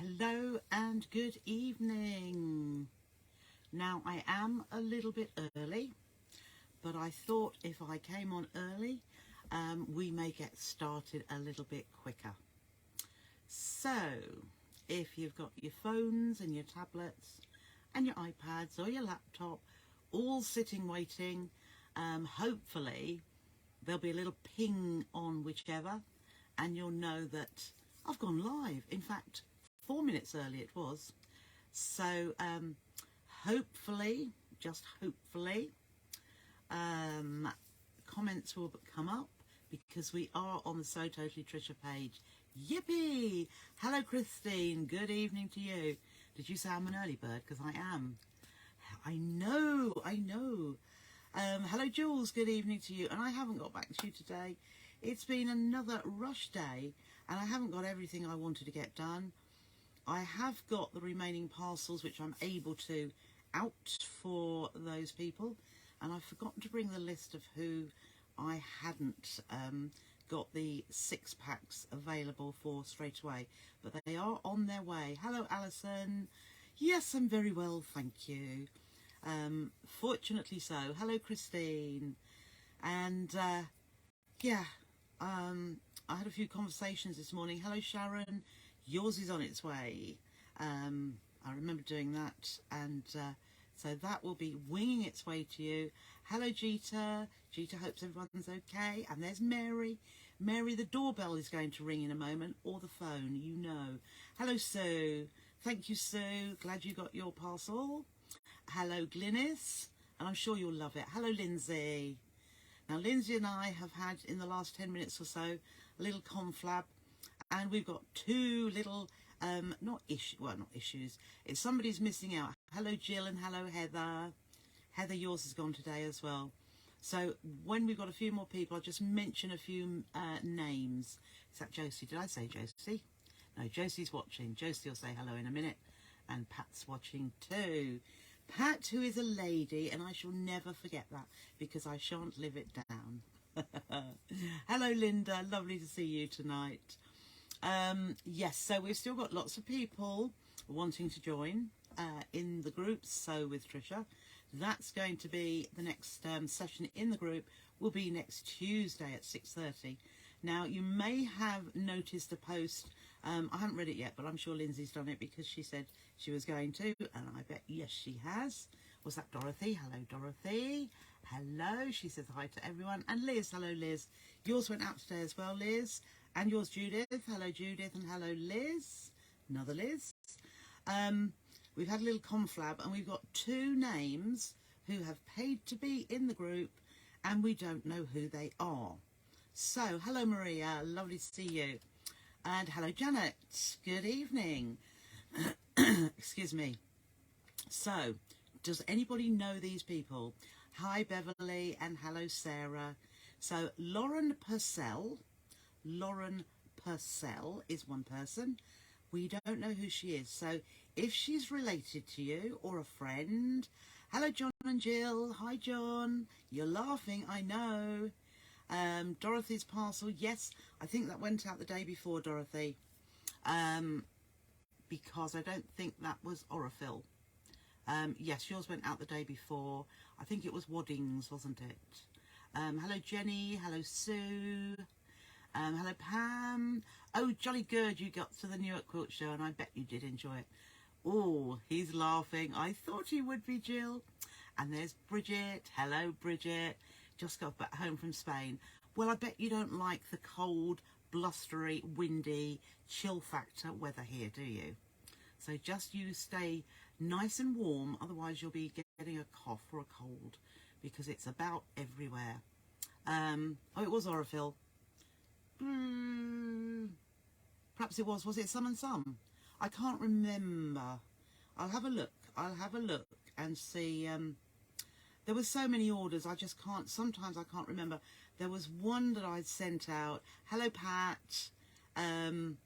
Hello and good evening. Now I am a little bit early, but I thought if I came on early, we may get started a little bit quicker. So if you've got your phones and your tablets and your iPads or your laptop all sitting waiting, hopefully there'll be a little ping on whichever and you'll know that I've gone live. In fact, 4 minutes early it was. So hopefully, just hopefully, comments will come up because we are on the So Totally Trisha page. Yippee! Hello Christine, good evening to you. Did you say I'm an early bird? Because I am. I know. Hello Jules, good evening to you. And I haven't got back to you today. It's been another rush day and I haven't got everything I wanted to get done. I have got the remaining parcels which I'm able to out for those people, and I've forgotten to bring the list of who I hadn't got the 6-packs available for straight away, but they are on their way. Hello Alison. Yes, I'm very well, thank you. Fortunately so. Hello Christine. And I had a few conversations this morning. Hello Sharon. Yours is on its way. I remember doing that, and so that will be winging its way to you. Hello Jeeta. Jeeta hopes everyone's okay. And there's Mary. Mary, the doorbell is going to ring in a moment, or the phone, you know. Hello Sue. Thank you Sue. Glad you got your parcel. Hello Glynis, and I'm sure you'll love it. Hello Lindsay. Now Lindsay and I have had in the last 10 minutes or so a little conflab. And we've got two little, not issues. It's somebody's missing out. Hello, Jill, and hello, Heather. Heather, yours has gone today as well. So when we've got a few more people, I'll just mention a few names. Is that Josie? Did I say Josie? No, Josie's watching. Josie will say hello in a minute. And Pat's watching too. Pat, who is a lady, and I shall never forget that because I shan't live it down. Hello, Linda. Lovely to see you tonight. Yes, so we've still got lots of people wanting to join in the group. So with Trisha, that's going to be the next session in the group will be next Tuesday at 6:30. Now you may have noticed a post. I haven't read it yet, but I'm sure Lindsay's done it because she said she was going to, and I bet yes she has. Was that Dorothy? Hello Dorothy. Hello. She says hi to everyone. And Liz. Hello Liz. Yours went out today as well, Liz. And yours, Judith. Hello, Judith, and hello, Liz. Another Liz. We've had a little conflab, and we've got two names who have paid to be in the group, and we don't know who they are. So, hello, Maria. Lovely to see you. And hello, Janet. Good evening. Excuse me. So, does anybody know these people? Hi, Beverly, and hello, Sarah. So, Lauren Purcell is one person. We don't know who she is. So if she's related to you or a friend, hello John and Jill. Hi John. You're laughing, I know. Dorothy's parcel. Yes, I think that went out the day before, Dorothy. Because I don't think that was Orifil. Yes, yours went out the day before. I think it was Waddings, wasn't it? Hello Jenny. Hello Sue. Hello Pam. Oh, jolly good, you got to the Newark Quilt Show and I bet you did enjoy it. Oh, he's laughing. I thought he would be, Jill. And there's Bridget. Hello Bridget. Just got back home from Spain. Well, I bet you don't like the cold, blustery, windy, chill factor weather here, do you? So just you stay nice and warm, otherwise you'll be getting a cough or a cold because it's about everywhere. Oh, it was Orifil. Perhaps it was it Some and Some? I can't remember. I'll have a look and see. There were so many orders, I just can't, sometimes I can't remember. There was one that I'd sent out. Hello Pat. And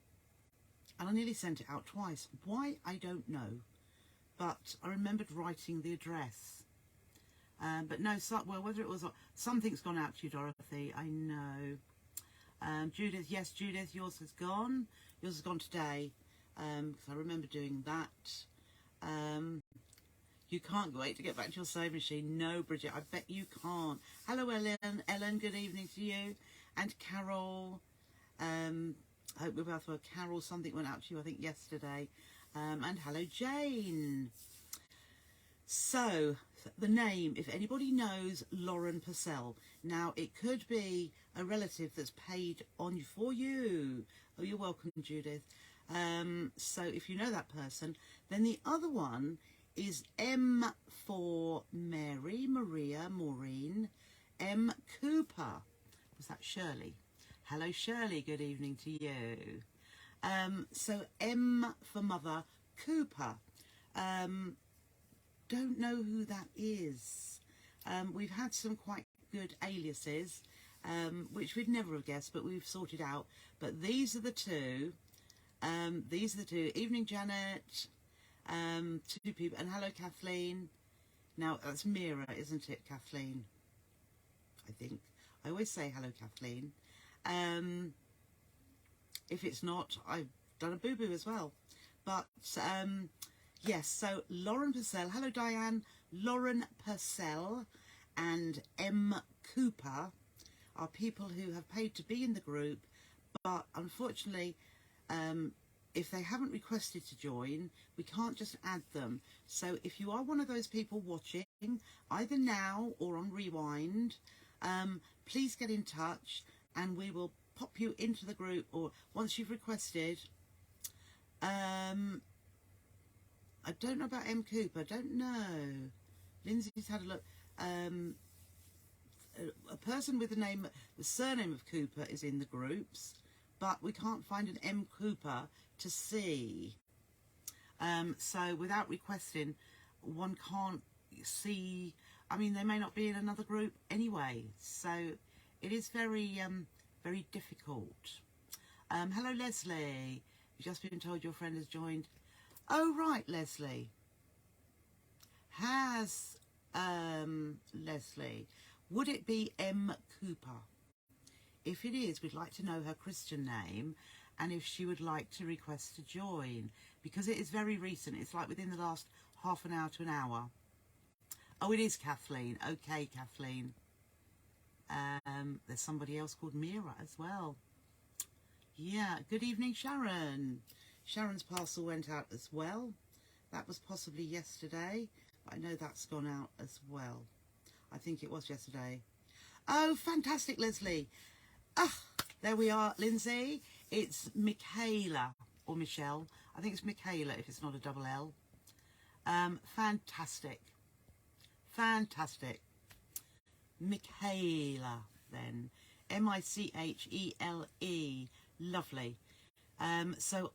I nearly sent it out twice. Why, I don't know, but I remembered writing the address. But no, well, whether it was something's gone out to you, Dorothy, I know. Judith, yes, Judith, yours has gone. Yours has gone today. because I remember doing that. You can't wait to get back to your sewing machine. No, Bridget, I bet you can't. Hello, Ellen. Ellen, good evening to you. And Carol. I hope we're both well. Carol, something went out to you, I think, yesterday. And hello, Jane. So, the name, if anybody knows Lauren Purcell. Now, it could be a relative that's paid on for you. Oh, you're welcome, Judith. So, if you know that person, then the other one is M for Mary, Maria, Maureen, M. Cooper. Was that Shirley? Hello, Shirley. Good evening to you. So M for Mother, Cooper. Don't know who that is. We've had some quite good aliases, which we'd never have guessed, but we've sorted out. But these are the two. These are the two. Evening, Janet. Two people. And hello, Kathleen. Now, that's Mira, isn't it, Kathleen? I think. I always say hello, Kathleen. If it's not, I've done a boo-boo as well. But, yes, so Lauren Purcell. Hello, Diane. Lauren Purcell and M. Cooper are people who have paid to be in the group, but unfortunately, if they haven't requested to join, we can't just add them. So if you are one of those people watching, either now or on Rewind, please get in touch and we will pop you into the group, or once you've requested. I don't know about M. Cooper, don't know. Lindsay's had a look. A person with the surname of Cooper is in the groups, but we can't find an M. Cooper to see. So without requesting, one can't see. I mean, they may not be in another group anyway. So it is very, very difficult. Hello, Leslie. You've just been told your friend has joined. Oh, right, Leslie. Has, Leslie, would it be M. Cooper? If it is, we'd like to know her Christian name and if she would like to request to join, because it is very recent. It's like within the last half an hour to an hour. Oh, it is Kathleen. Okay, Kathleen. There's somebody else called Mira as well. Yeah, good evening, Sharon. Sharon's parcel went out as well. That was possibly yesterday, but I know that's gone out as well. I think it was yesterday. Oh, fantastic, Leslie. Ah, there we are, Lindsay. It's Michaela, or Michelle. I think it's Michaela if it's not a double L. Fantastic. Fantastic. Michaela, then. M-I-C-H-E-L-E. Lovely. So,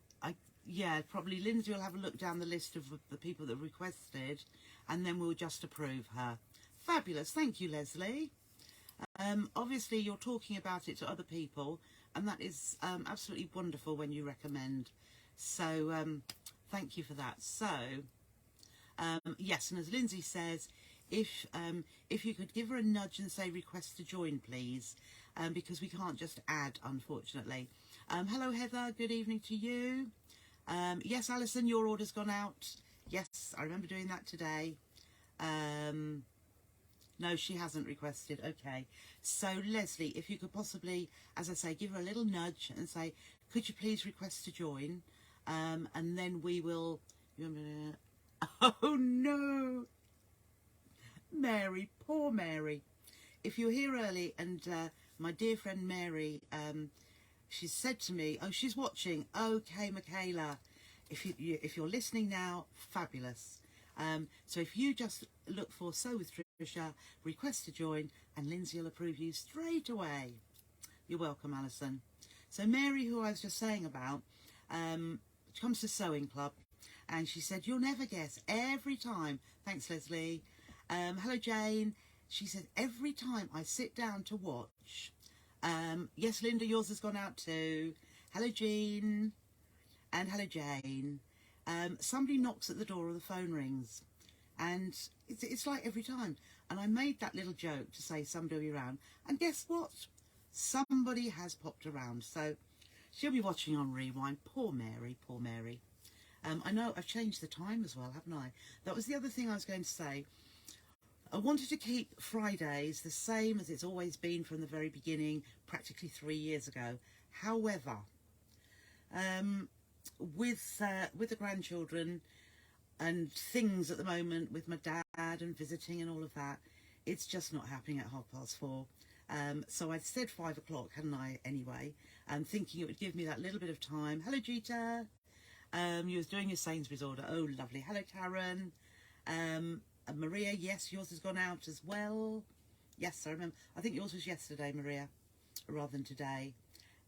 yeah, probably Lindsay will have a look down the list of the people that requested, and then we'll just approve her. Fabulous. Thank you, Leslie. Obviously, you're talking about it to other people, and that is absolutely wonderful when you recommend. So, thank you for that. So, yes, and as Lindsay says, if you could give her a nudge and say request to join, please, because we can't just add, unfortunately. Hello, Heather. Good evening to you. Yes, Alison, your order's gone out. Yes, I remember doing that today. No, she hasn't requested. Okay. So, Leslie, if you could possibly, as I say, give her a little nudge and say, could you please request to join? And then we will... Oh, no. Mary, poor Mary. If you're here early, and my dear friend Mary, she said to me, oh, she's watching. Okay, Michaela, if you're listening now, fabulous. So if you just look for Sew with Trisha, request to join, and Lindsay will approve you straight away. You're welcome, Alison. So Mary, who I was just saying about, she comes to Sewing Club, and she said, you'll never guess, every time. Thanks, Leslie. Hello, Jane. She said, every time I sit down to watch. Yes, Linda, yours has gone out too. Hello, Jean. And hello, Jane. Somebody knocks at the door or the phone rings. And it's like every time. And I made that little joke to say somebody will be around. And guess what? Somebody has popped around. So She'll be watching on rewind. Poor Mary, poor Mary. I know I've changed the time as well, haven't I? That was the other thing I was going to say. I wanted to keep Fridays the same as it's always been from the very beginning, practically 3 years ago. However, with the grandchildren and things at the moment with my dad and visiting and all of that, it's just not happening at 4:30. So I'd said 5 o'clock, hadn't I, anyway, thinking it would give me that little bit of time. Hello, Gita. You was doing your Sainsbury's order. Oh, lovely. Hello, Karen. And Maria, yes, yours has gone out as well. Yes, I remember. I think yours was yesterday, Maria, rather than today.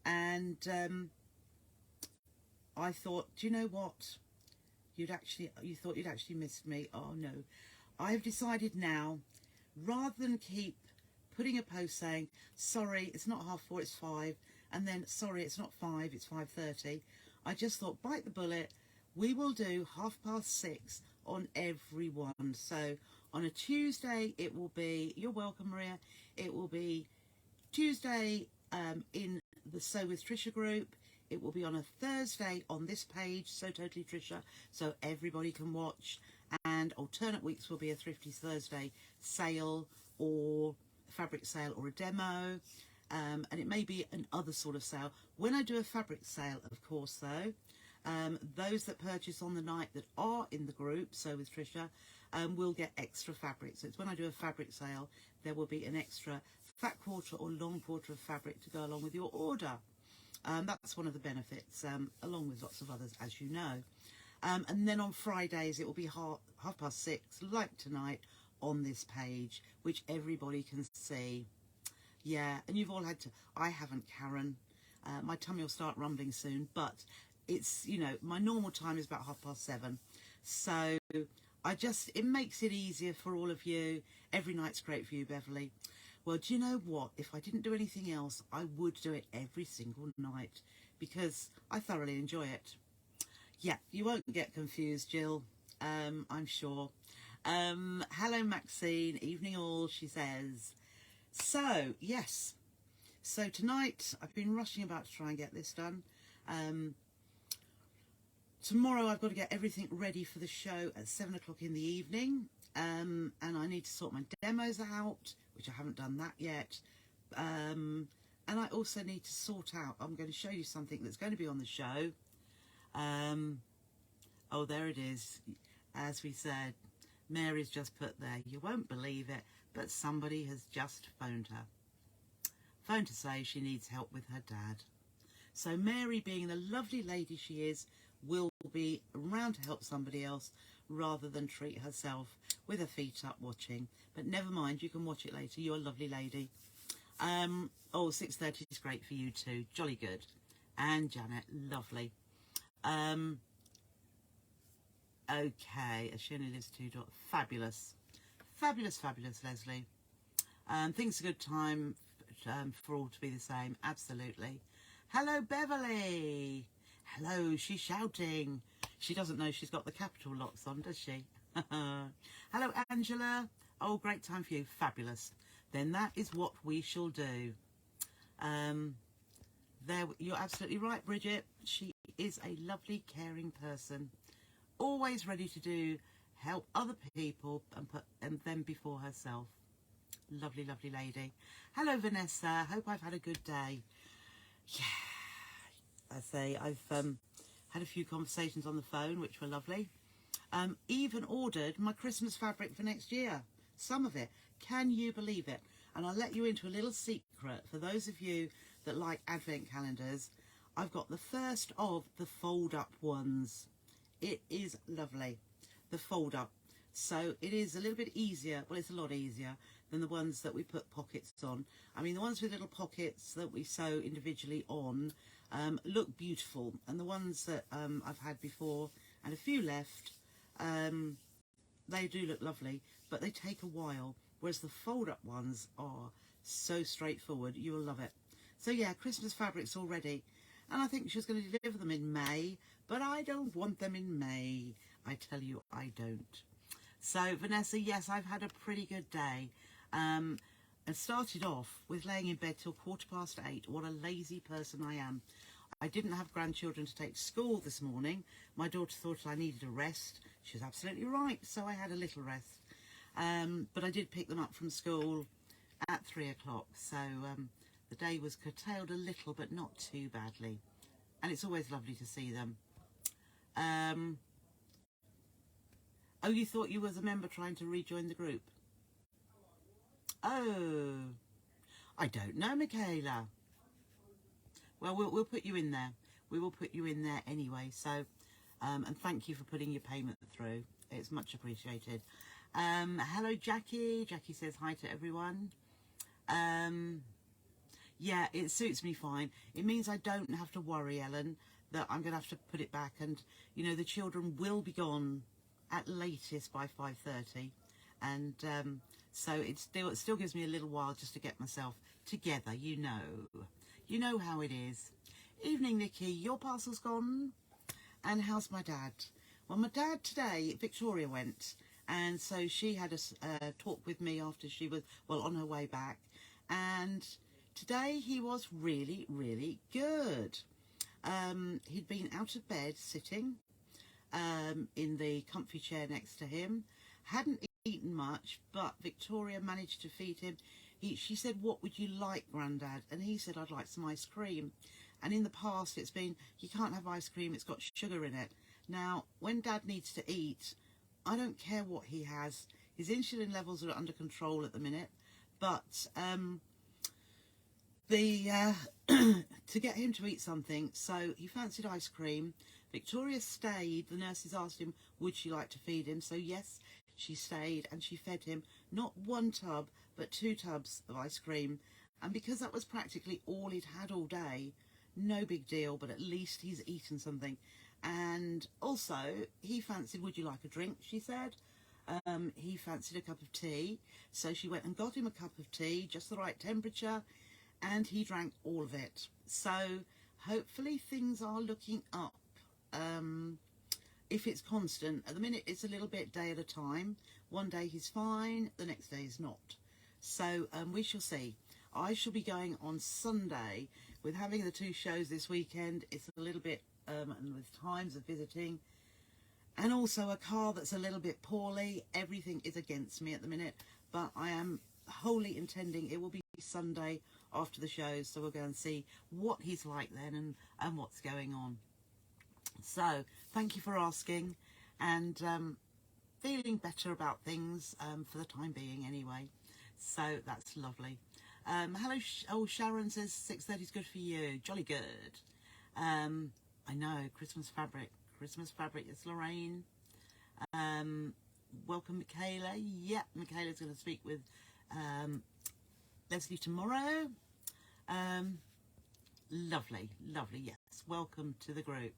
And I thought, do you know what? You thought you'd actually missed me. Oh, no. I've decided now, rather than keep putting a post saying, sorry, it's not 4:30, it's 5, and then, sorry, it's not 5, it's 5:30, I just thought, bite the bullet. We will do 6:30 on every one. So on a Tuesday, it will be, you're welcome, Maria, it will be Tuesday in the So With Trisha group. It will be on a Thursday on this page, So Totally Trisha, so everybody can watch. And alternate weeks will be a Thrifty Thursday sale or fabric sale or a demo. And it may be an other sort of sale. When I do a fabric sale, of course, though, those that purchase on the night that are in the group, So With Trisha, will get extra fabric. So it's when I do a fabric sale, there will be an extra fat quarter or long quarter of fabric to go along with your order. That's one of the benefits, along with lots of others, as you know. And then on Fridays, it will be 6:30, like tonight, on this page, which everybody can see. Yeah, and you've all had to... I haven't, Karen. My tummy will start rumbling soon, but it's, you know, my normal time is about 7:30. So it makes it easier for all of you. Every night's great for you, Beverly. Well, do you know what? If I didn't do anything else, I would do it every single night because I thoroughly enjoy it. Yeah, you won't get confused, Jill, I'm sure. Hello, Maxine. Evening all, she says. So, yes. So tonight, I've been rushing about to try and get this done. Tomorrow, I've got to get everything ready for the show at 7 o'clock in the evening. And I need to sort my demos out, which I haven't done that yet. And I also need to sort out, I'm going to show you something that's going to be on the show. Oh, there it is. As we said, Mary's just put there. You won't believe it, but somebody has just phoned her. Phoned to say she needs help with her dad. So Mary, being the lovely lady she is, will be around to help somebody else rather than treat herself with her feet up watching. But never mind, you can watch it later. You're a lovely lady. 6:30 is great for you too. Jolly good. And Janet, lovely. Okay, she only lives 2 doors. Fabulous. Fabulous, fabulous, Leslie. Think it's a good time for all to be the same. Absolutely. Hello, Beverly. Hello, she's shouting. She doesn't know she's got the capital locks on, does she? Hello, Angela. Oh, great time for you. Fabulous. Then that is what we shall do. You're absolutely right, Bridget. She is a lovely, caring person. Always ready to help other people and put them before herself. Lovely, lovely lady. Hello, Vanessa. Hope I've had a good day. Yeah, I say I've had a few conversations on the phone, which were lovely. Even ordered my Christmas fabric for next year. Some of it. Can you believe it? And I'll let you into a little secret. For those of you that like advent calendars, I've got the first of the fold-up ones. It is lovely. The fold-up. So it is a little bit easier. Well, it's a lot easier than the ones that we put pockets on. I mean, the ones with little pockets that we sew individually on look beautiful. And the ones that I've had before, and a few left, they do look lovely, but they take a while. Whereas the fold-up ones are so straightforward. You will love it. So yeah, Christmas fabrics all ready. And I think she was going to deliver them in May, but I don't want them in May. I tell you, I don't. So, Vanessa, yes, I've had a pretty good day. And started off with laying in bed till 8:15. What a lazy person I am. I didn't have grandchildren to take to school this morning. My daughter thought I needed a rest. She was absolutely right, so I had a little rest. But I did pick them up from school at 3 o'clock, so the day was curtailed a little, but not too badly. And it's always lovely to see them. Oh, you thought you was a member trying to rejoin the group? Oh, I don't know, Michaela. Well, we'll put you in there. We will put you in there anyway. So, and thank you for putting your payment through. It's much appreciated. Hello, Jackie. Jackie says hi to everyone. Yeah, it suits me fine. It means I don't have to worry, Ellen, that I'm going to have to put it back. And, you know, the children will be gone at latest by 5:30. And so it still gives me a little while just to get myself together, you know. You know how it is. Evening, Nikki. Your parcel's gone? And how's my dad? Well, my dad today, Victoria went. And so she had a talk with me after she was, well, on her way back. And today he was really, really good. He'd been out of bed, sitting in the comfy chair next to him. Hadn't eaten much, but Victoria managed to feed him. She said, "What would you like, Grandad?" And he said, "I'd like some ice cream." And in the past, it's been, you can't have ice cream, it's got sugar in it. Now, when Dad needs to eat, I don't care what he has. His insulin levels are under control at the minute, but to get him to eat something, so he fancied ice cream. Victoria stayed. The nurses asked him, would she like to feed him? So yes, she stayed and she fed him not one tub, but 2 tubs of ice cream. And because that was practically all he'd had all day, no big deal, but at least he's eaten something. And also, he fancied, would you like a drink, she said. He fancied a cup of tea, so she went and got him a cup of tea, just the right temperature, and he drank all of it. So hopefully things are looking up. If it's constant, at the minute it's a little bit day at a time. One day he's fine, the next day is not. So we shall see. I shall be going on Sunday. With having the 2 shows this weekend, it's a little bit, and with times of visiting, and also a car that's a little bit poorly. Everything is against me at the minute, but I am wholly intending it will be Sunday after the shows, so we'll go and see what he's like then and what's going on. So thank you for asking, and feeling better about things for the time being anyway, so that's lovely. Hello, Sharon says 6:30 is good for you. Jolly good. I know, Christmas fabric, it's Lorraine. Welcome, Michaela. Yeah, Michaela's going to speak with Leslie tomorrow. Lovely, yes, welcome to the group.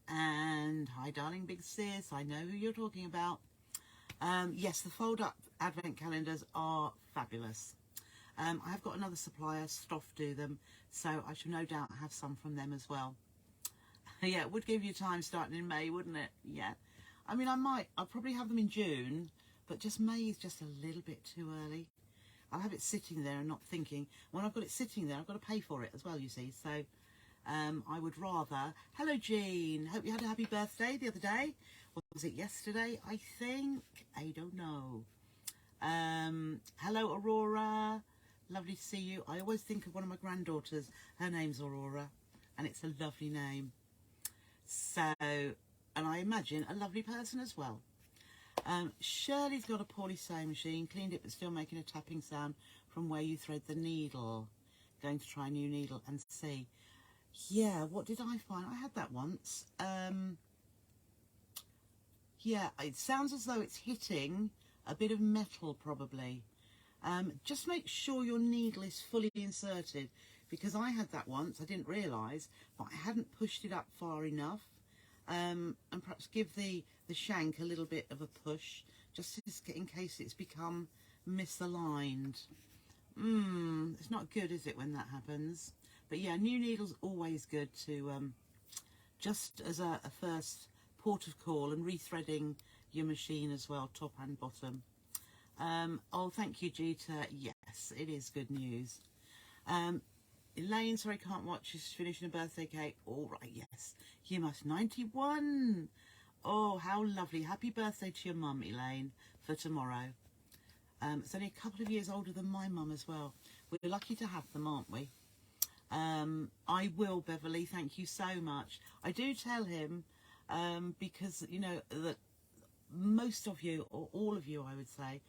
And hi, darling, big sis, I know who you're talking about. Yes, the fold-up advent calendars are fabulous. I have got another supplier, Stoff do them, so I shall no doubt have some from them as well. Yeah, it would give you time starting in May, wouldn't it? Yeah. I mean, I'll probably have them in June, but just May is just a little bit too early. I'll have it sitting there and not thinking. When I've got it sitting there, I've got to pay for it as well, you see. So I would rather... Hello, Jean. Hope you had a happy birthday the other day. Or was it yesterday, I think? I don't know. Hello, Aurora. Lovely to see you. I always think of one of my granddaughters. Her name's Aurora, and it's a lovely name. So, and I imagine a lovely person as well. Shirley's got a poorly sewing machine, cleaned it but still making a tapping sound from where you thread the needle. Going to try a new needle and see. Yeah, what did I find? I had that once. Yeah, it sounds as though it's hitting a bit of metal probably. Just make sure your needle is fully inserted, because I had that once. I didn't realise, but I hadn't pushed it up far enough. And perhaps give the shank a little bit of a push, just in case it's become misaligned. It's not good, is it, when that happens? But yeah, new needle's always good to, just as a first port of call, and rethreading your machine as well, top and bottom. Oh, thank you, Gita. Yes, it is good news. Elaine, sorry, can't watch. She's finishing a birthday cake. All right, yes. You must. 91. Oh, how lovely. Happy birthday to your mum, Elaine, for tomorrow. It's only a couple of years older than my mum as well. We're lucky to have them, aren't we? I will, Beverly. Thank you so much. I do tell him, because, you know, that most of you, or all of you, I would say,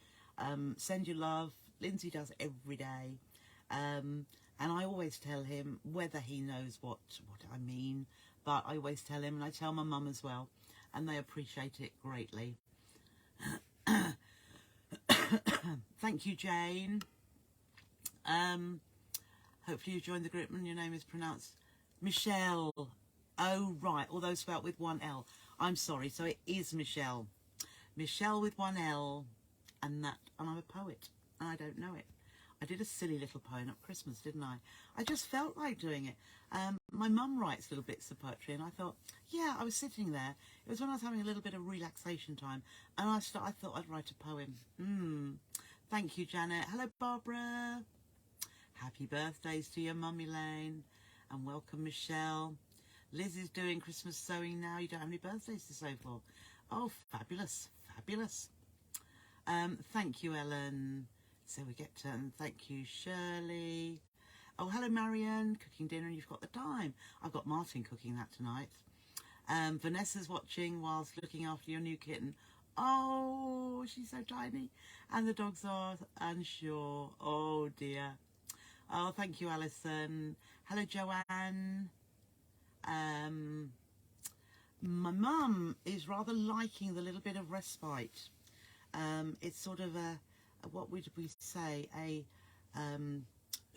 send you love. Lindsay does every day. And I always tell him, whether he knows what I mean, but I always tell him, and I tell my mum as well, and they appreciate it greatly. Thank you, Jane. Hopefully you joined the group and your name is pronounced Michelle. Oh, right, although spelt with one L. I'm sorry, so it is Michelle. Michelle with one L, and I'm a poet, and I don't know it. I did a silly little poem at Christmas, didn't I? I just felt like doing it. My mum writes little bits of poetry, and I thought, yeah, I was sitting there. It was when I was having a little bit of relaxation time, and I thought I'd write a poem. Thank you, Janet. Hello, Barbara. Happy birthdays to your mum, Elaine, and welcome, Michelle. Liz is doing Christmas sewing now. You don't have any birthdays to sew for. Oh, fabulous, fabulous. Thank you, Ellen. So we get to, thank you, Shirley. Oh, hello, Marion. Cooking dinner and you've got the time. I've got Martin cooking that tonight. Vanessa's watching whilst looking after your new kitten. Oh, she's so tiny. And the dogs are unsure. Oh, dear. Oh, thank you, Alison. Hello, Joanne. My mum is rather liking the little bit of respite. It's sort of what would we say,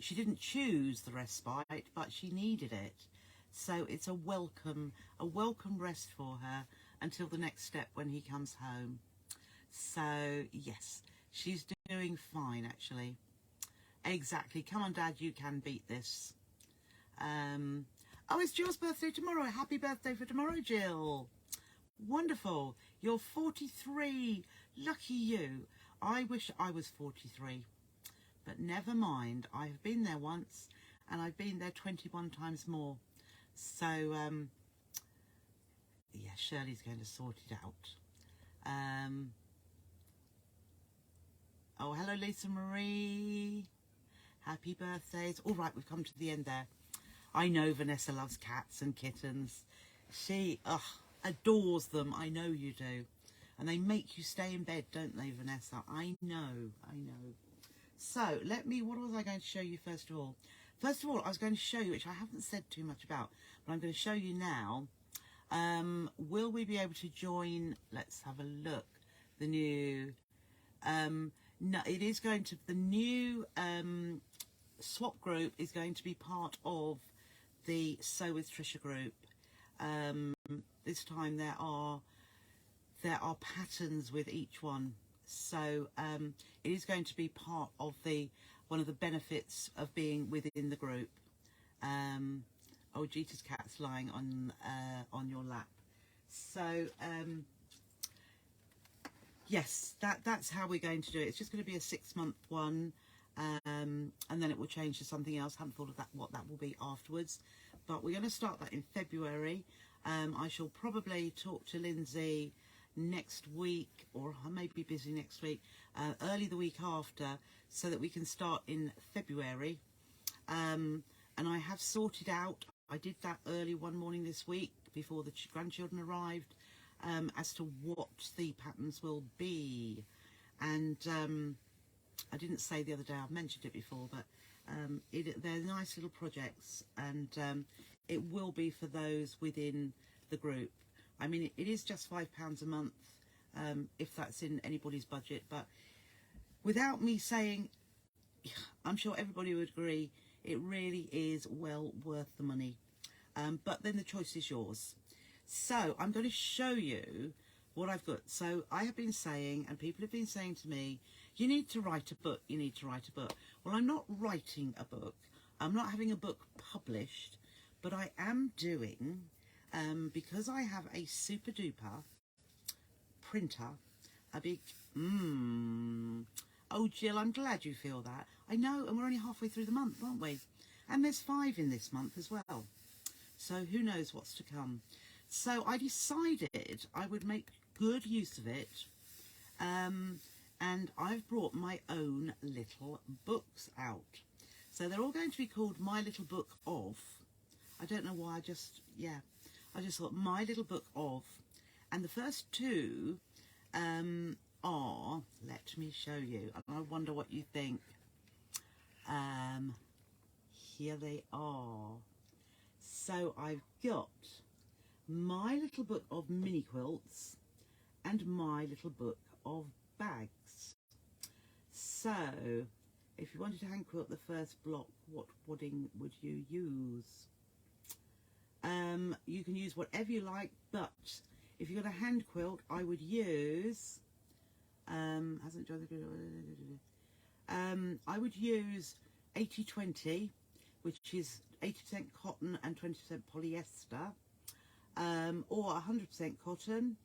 she didn't choose the respite, but she needed it. So it's a welcome rest for her until the next step when he comes home. So yes, she's doing fine, actually. Exactly. Come on, Dad, you can beat this. Oh, it's Jill's birthday tomorrow. Happy birthday for tomorrow, Jill. Wonderful. You're 43. Lucky you. I wish I was 43. But never mind. I've been there once, and I've been there 21 times more. So, yeah, Shirley's going to sort it out. Oh, hello, Lisa Marie. Happy birthdays. All right, we've come to the end there. I know Vanessa loves cats and kittens. She adores them. I know you do. And they make you stay in bed, don't they, Vanessa? I know. So, what was I going to show you first of all? First of all, I was going to show you, which I haven't said too much about, but I'm going to show you now. Will we be able to join, let's have a look, the new, no, it is going to, the new swap group is going to be part of the Sew with Trisha group. This time there are patterns with each one, so it is going to be part of one of the benefits of being within the group. Oh, Jeeta's cat's lying on your lap. So yes, that's how we're going to do it. It's just going to be a 6-month one, and then it will change to something else. Haven't thought of what that will be afterwards, but we're going to start that in February. I shall probably talk to Lindsay next week, or I may be busy next week, early the week after, so that we can start in February. And I have sorted out, I did that early one morning this week before the grandchildren arrived, as to what the patterns will be. And I didn't say the other day, I've mentioned it before, but they're nice little projects, and it will be for those within the group. I mean, it is just £5 a month, if that's in anybody's budget, but without me saying, I'm sure everybody would agree, it really is well worth the money. But then the choice is yours. So I'm going to show you what I've got. So I have been saying, and people have been saying to me, you need to write a book, you need to write a book. Well, I'm not writing a book. I'm not having a book published, but I am doing, because I have a super duper printer, a big, oh, Jill, I'm glad you feel that. I know, and we're only halfway through the month, aren't we? And there's 5 in this month as well. So who knows what's to come. So I decided I would make good use of it. And I've brought my own little books out. So they're all going to be called My Little Book Of. I don't know why, I just thought My Little Book Of. And the first 2 are, let me show you. I wonder what you think. Here they are. So I've got My Little Book of Mini Quilts and My Little Book of Bags. So if you wanted to hand quilt the first block, what wadding would you use? You can use whatever you like, but if you're going to hand quilt, I would use I would use 80-20, which is 80% cotton and 20% polyester, or 100% cotton,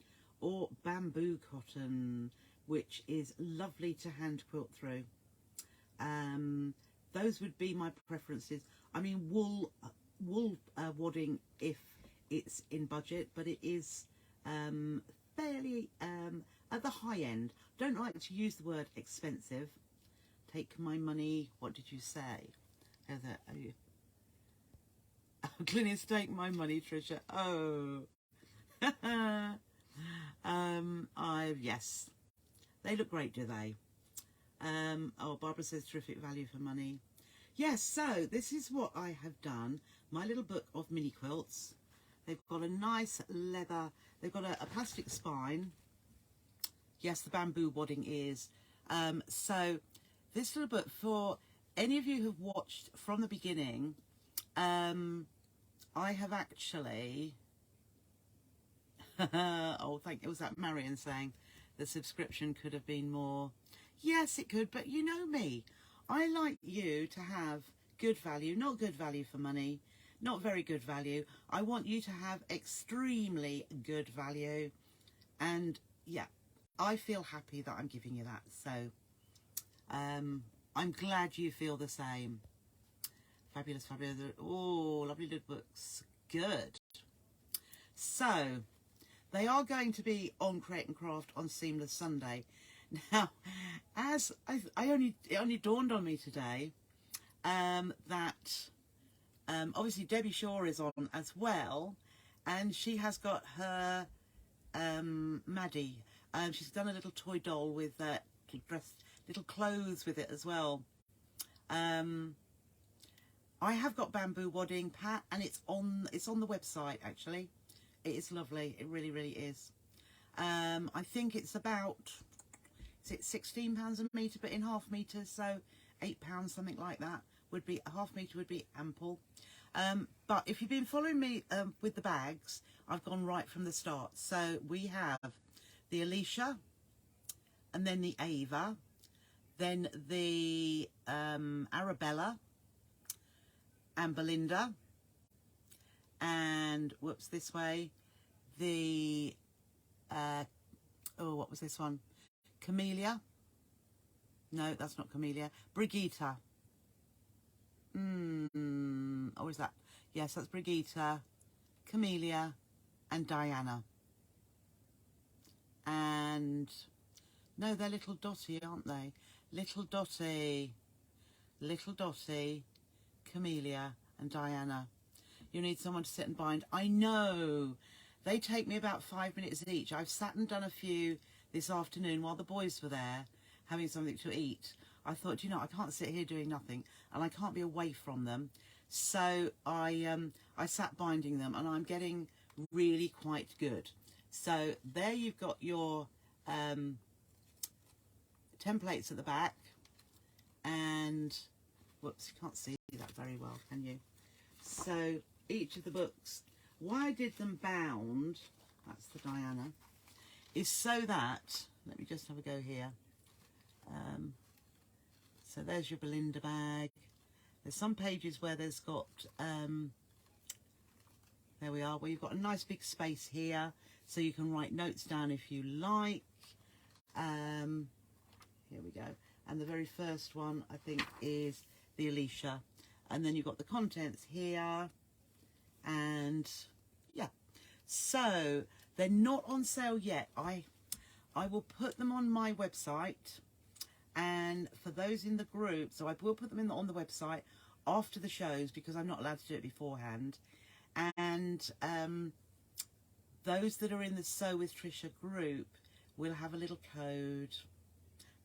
or bamboo cotton, which is lovely to hand quilt through. Those would be my preferences. I mean, wool wadding if it's in budget, but it is fairly at the high end. Don't like to use the word expensive. Take my money. What did you say? Clinia's take my money, Trisha. Oh. Yes. They look great, do they? Oh, Barbara says terrific value for money. Yes, so this is what I have done. My Little Book of Mini Quilts. They've got a nice leather, they've got a plastic spine. Yes, the bamboo wadding is. So this little book, for any of you who've watched from the beginning, I have actually, oh, it was that Marion saying the subscription could have been more. Yes, it could, but you know me. I like you to have good value, not good value for money, not very good value. I want you to have extremely good value. And yeah, I feel happy that I'm giving you that. So I'm glad you feel the same. Fabulous, fabulous. Oh, lovely little books. Good. So they are going to be on Create and Craft on Seamless Sunday. Now, as it only dawned on me today that obviously Debbie Shaw is on as well, and she has got her Maddie. She's done a little toy doll with little clothes with it as well. I have got bamboo wadding, Pat, and it's on the website actually. It is lovely. It really, really is. I think it's about, is it £16 a metre, but in half metres, so £8, something like that, would be, a half metre would be ample. But if you've been following me with the bags, I've gone right from the start. So we have the Alicia, and then the Ava, then the Arabella, and Belinda, and whoops, this way, the oh, what was this one? Camellia. No, that's not Camellia. Brigitta. Or is that? Yes, that's Brigitta, Camellia, and Diana. And no, they're Little Dotty, aren't they? Little Dotty, Camellia, and Diana. You need someone to sit and bind. I know. They take me about 5 minutes each. I've sat and done a few this afternoon while the boys were there having something to eat. I thought, you know, I can't sit here doing nothing, and I can't be away from them. So I sat binding them, and I'm getting really quite good. So there you've got your templates at the back, and whoops, you can't see that very well, can you? So each of the books, why I did them bound, that's the Diana, is so that, let me just have a go here. So there's your Belinda bag. There's some pages where there's got, there we are, where you've got a nice big space here, so you can write notes down if you like. Here we go. And the very first one, I think, is the Alicia. and then you've got the contents here, and yeah. So they're not on sale yet. I will put them on my website, and for those in the group, so I will put them on the website after the shows because I'm not allowed to do it beforehand. And those that are in the Sew with Trisha group will have a little code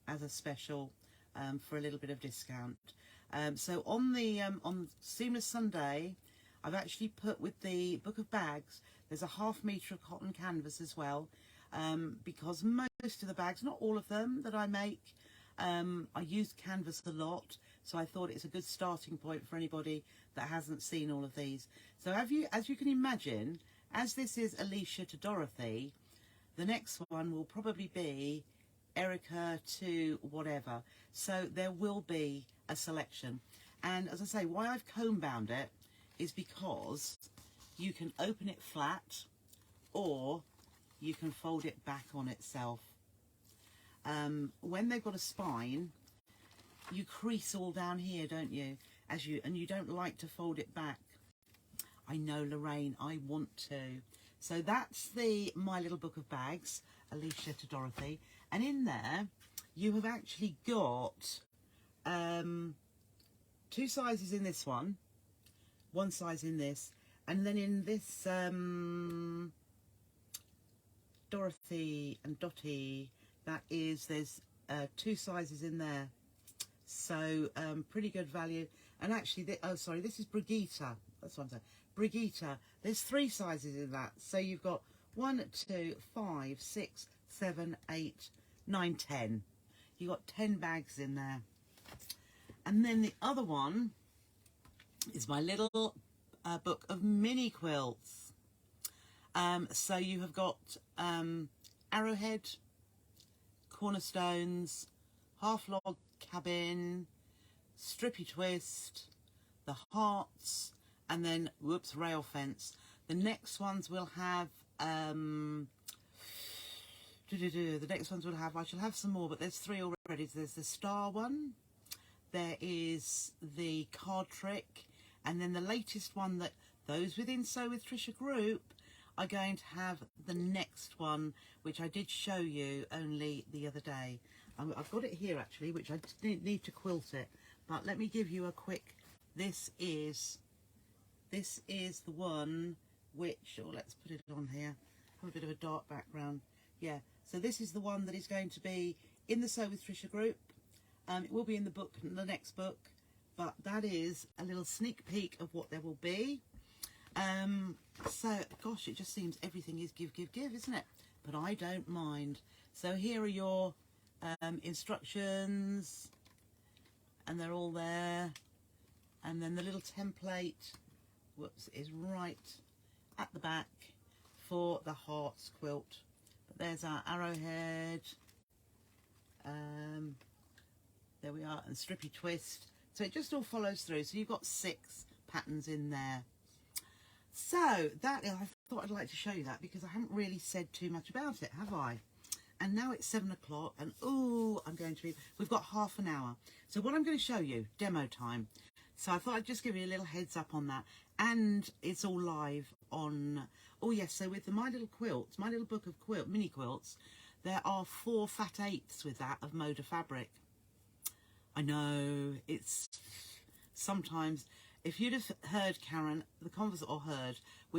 as a special for a little bit of discount. So on Seamless Sunday, I've actually put with the book of bags, there's a 1/2 metre of cotton canvas as well, because most of the bags, not all of them that I make, I use canvas a lot, so I thought it's a good starting point for anybody that hasn't seen all of these. So as you can imagine, as this is Alicia to Dorothy, the next one will probably be Erica to whatever. So there will be a selection. And as I say, why I've comb bound it is because you can open it flat or you can fold it back on itself. When they've got a spine, you crease all down here, don't you? And you don't like to fold it back. I know, Lorraine, I want to. So that's the My Little Book of Bags, Alicia to Dorothy. And in there, you have actually got 2 sizes in this one size in this, and then in this Dorothy and Dottie, there's 2 sizes in there. So pretty good value. And actually, this is Brigitte. That's what I'm saying. Brigitte. There's 3 sizes in that. So you've got 1, 2, 5, 6, 7, 8, 9, 10. You've got 10 bags in there. And then the other one is my little book of mini quilts. So you have got Arrowhead, Cornerstones, Half Log Cabin, Strippy Twist, the Hearts, and then, whoops, Rail Fence. The next ones will have, I shall have some more, but there's 3 already. So there's the Star one, there is the Card Trick, and then the latest one that those within Sew with Trisha group are going to have the next one, which I did show you only the other day. I've got it here actually, which I didn't need to quilt it, but let me give you a quick, this is the one which, let's put it on here, have a bit of a dark background. Yeah, so this is the one that is going to be in the Sew with Trisha group. It will be in the book, the next book, but that is a little sneak peek of what there will be. So, gosh, it just seems everything is give, give, give, isn't it? But I don't mind. So here are your instructions, and they're all there. And then the little template, whoops, is right at the back for the Hearts quilt. But there's our Arrowhead. There we are, and Strippy Twist. So it just all follows through. So you've got 6 patterns in there. So that, I thought I'd like to show you that because I haven't really said too much about it, have I? And now it's 7 o'clock, and we've got half an hour. So what I'm going to show you, demo time. So I thought I'd just give you a little heads up on that. And it's all live on, oh yes, so with the My Little Quilts, My Little Book of Mini Quilts, there are 4 fat 8ths with that of Moda fabric. I know, it's sometimes, if you'd have heard Karen, we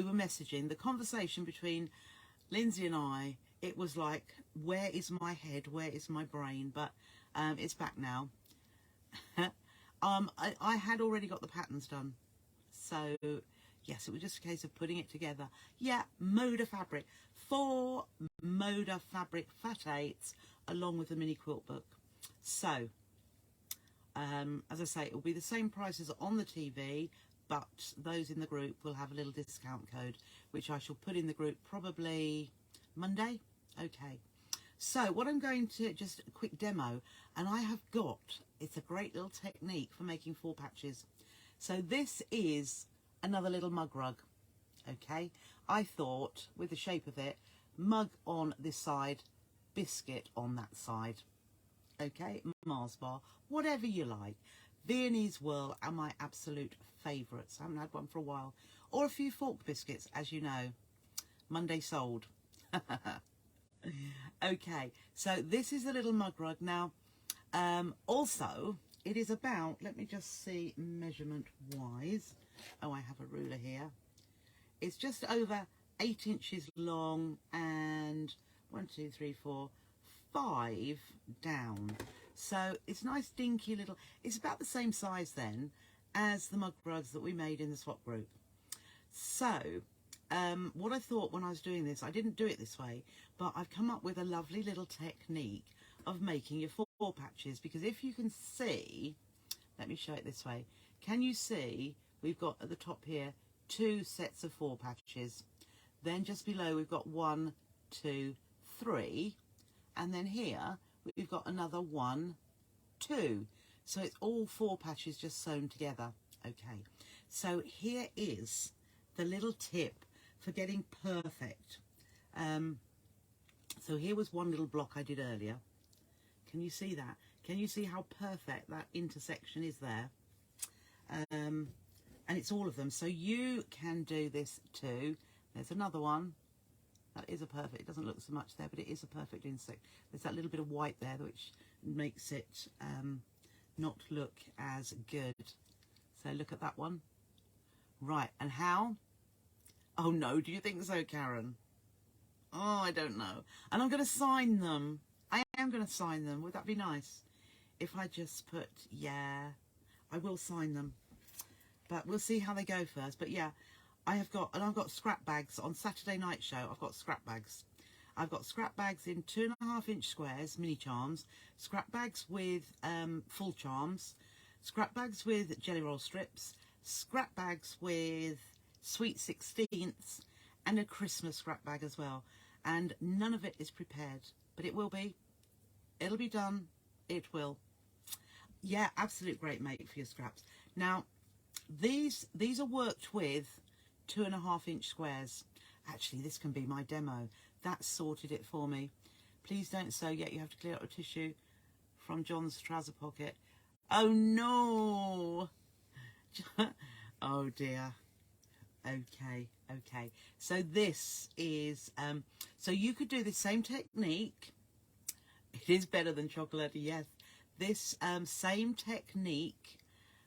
were messaging, the conversation between Lindsay and I, it was like, where is my head, where is my brain? But it's back now. I had already got the patterns done. So, yes, it was just a case of putting it together. Yeah, Moda fabric. 4 Moda fabric fat 8ths along with the mini quilt book. So, as I say, it will be the same price as on the TV, but those in the group will have a little discount code, which I shall put in the group probably Monday. Okay. So what I'm going to, just a quick demo, and I have got, it's a great little technique for making 4 patches. So this is another little mug rug. Okay. I thought, with the shape of it, mug on this side, biscuit on that side. Okay, Mars bar, whatever you like. Viennese whirl are my absolute favourites. I haven't had one for a while. Or a few fork biscuits, as you know. Monday sold. Okay, so this is a little Mugrug. Now, also, it is about, let me just see measurement-wise. Oh, I have a ruler here. It's just over 8 inches long and 1, 2, 3, 4, 5 down. So it's nice dinky little, it's about the same size then as the Mugrugs that we made in the swap group. So what I thought when I was doing this, I didn't do it this way, but I've come up with a lovely little technique of making your four patches, because if you can see, let me show it this way. Can you see we've got at the top here 2 sets of 4 patches, then just below we've got 1, 2, 3, and then here we've got another 1, 2. So it's all 4 patches just sewn together. Okay, so here is the little tip for getting perfect. So here was one little block I did earlier. Can you see that? Can you see how perfect that intersection is there? And it's all of them. So you can do this too. There's another one. That is a perfect, it doesn't look so much there, but it is a perfect insect. There's that little bit of white there, which makes it not look as good. So look at that one. Right, and how? Oh no, do you think so, Karen? Oh, I don't know. And I'm going to sign them. I am going to sign them. Would that be nice? If I just put, yeah, I will sign them. But we'll see how they go first. But yeah, I've got scrap bags on Saturday night show. I've got scrap bags. I've got scrap bags in 2.5 inch squares, mini charms, scrap bags with full charms, scrap bags with jelly roll strips, scrap bags with sweet 16ths, and a Christmas scrap bag as well. And none of it is prepared, but it will be. It'll be done. It will. Yeah, absolute great mate for your scraps. Now, these are worked with 2.5 inch squares. Actually, this can be my demo. That sorted it for me. Please don't sew yet. You have to clear out a tissue from John's trouser pocket. Oh no. Oh dear. Okay. So this is, so you could do the same technique. It is better than chocolate, yes. This same technique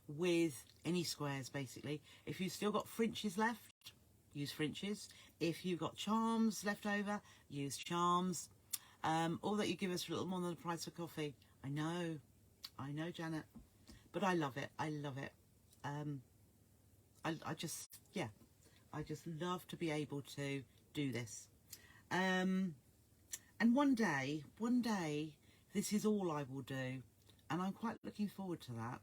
with any squares, basically. If you've still got fringes left, use fringes. If you've got charms left over, use charms. All that you give us for a little more than the price of coffee. I know, Janet, but I love it. I love it. I just love to be able to do this. And one day, this is all I will do, and I'm quite looking forward to that.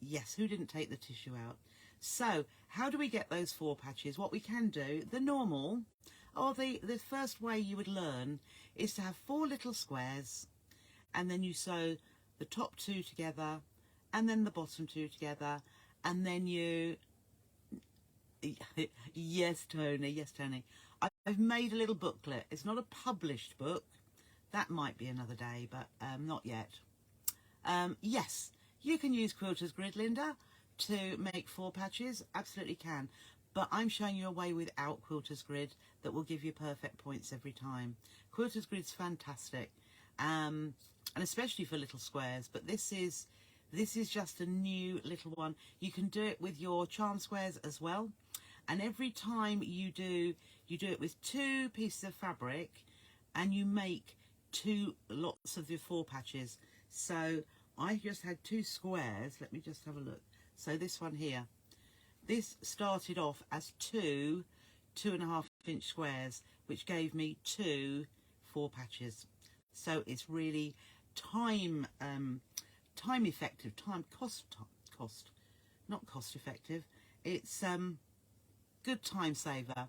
Yes, who didn't take the tissue out? So, how do we get those 4 patches? What we can do, the normal, or the first way you would learn, is to have 4 little squares, and then you sew the top 2 together, and then the bottom 2 together, and then you... Yes, Tony. I've made a little booklet. It's not a published book. That might be another day, but not yet. Yes, you can use Quilter's Grid, Linda, to make 4 patches. Absolutely can. But I'm showing you a way without Quilter's Grid that will give you perfect points every time. Quilter's Grid's fantastic, and especially for little squares. But this is just a new little one. You can do it with your charm squares as well. And every time you do it with 2 pieces of fabric, and you make 2 lots of the 4 patches. So I just had 2 squares. Let me just have a look. So this one here, this started off as 2 2.5 inch squares, which gave me 2 4 patches. So it's really time effective, not cost effective. It's good time saver.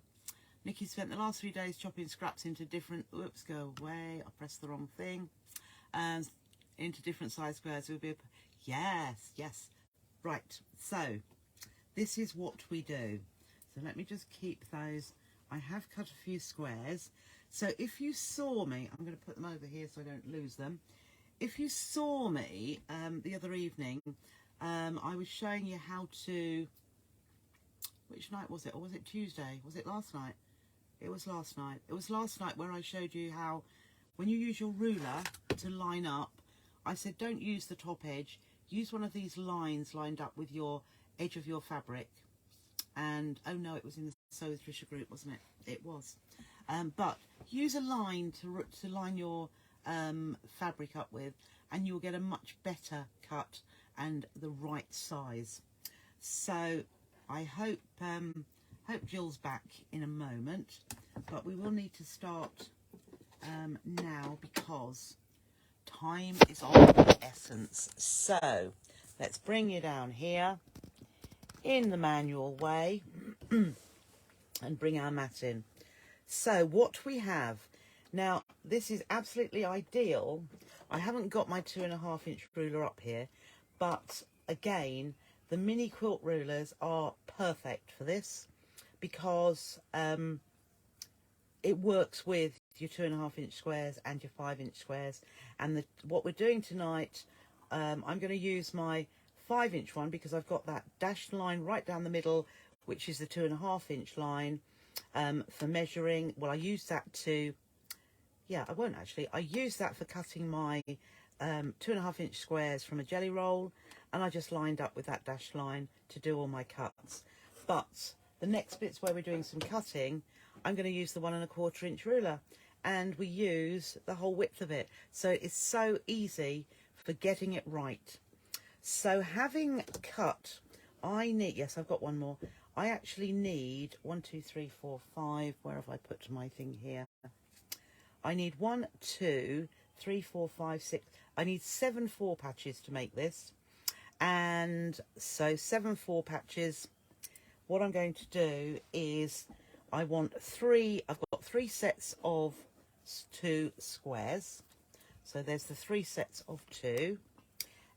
Nikki spent the last 3 days chopping scraps into different, oops, go away, I pressed the wrong thing, into different size squares. It would be yes, right. So this is what we do. So let me just keep those. I have cut a few squares. So if you saw me, I'm going to put them over here so I don't lose them. if you saw me the other evening, I was showing you how to, which night was it, or was it Tuesday? Was it last night? It was last night. It was last night where I showed you how, when you use your ruler to line up, I said don't use the top edge, use one of these lines lined up with your edge of your fabric. And oh no, it was in the Sew with Trisha group, wasn't it? It was. But use a line to line your fabric up with, and you'll get a much better cut and the right size. So I hope Jill's back in a moment, but we will need to start now because time is of the essence. So let's bring you down here in the manual way and bring our mat in. So what we have now, this is absolutely ideal. I haven't got my 2.5 inch ruler up here, but again, the mini quilt rulers are perfect for this because it works with your 2.5 inch squares and your 5 inch squares. And what we're doing tonight, I'm going to use my 5 inch one because I've got that dashed line right down the middle, which is the 2.5 inch line for measuring. Well, I use that to, yeah, I won't actually. I use that for cutting my 2.5 inch squares from a jelly roll, and I just lined up with that dashed line to do all my cuts. But the next bits where we're doing some cutting, I'm going to use the 1.25 inch ruler, and we use the whole width of it. So it's so easy for getting it right. So having cut, I need, yes, I've got one more. I actually need 1, 2, 3, 4, 5. Where have I put my thing here? I need 1, 2, 3, 4, 5, 6. I need 7 4 patches to make this. And so 7 4 patches. What I'm going to do is I want 3, I've got 3 sets of 2 squares. So there's the 3 sets of 2.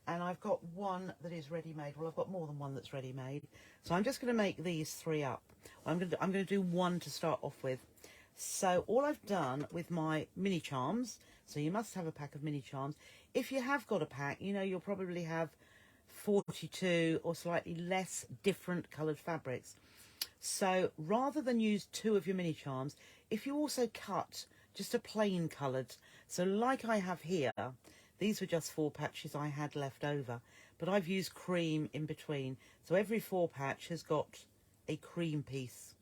And I've got one that is ready-made. Well, I've got more than one that's ready-made. So I'm just going to make these 3 up. I'm going to do one to start off with. So all I've done with my mini charms, so you must have a pack of mini charms. If you have got a pack, you know, you'll probably have 42 or slightly less different coloured fabrics. So rather than use 2 of your mini charms, if you also cut just a plain coloured, so like I have here, these were just 4 patches I had left over, but I've used cream in between. So every 4 patch has got a cream piece.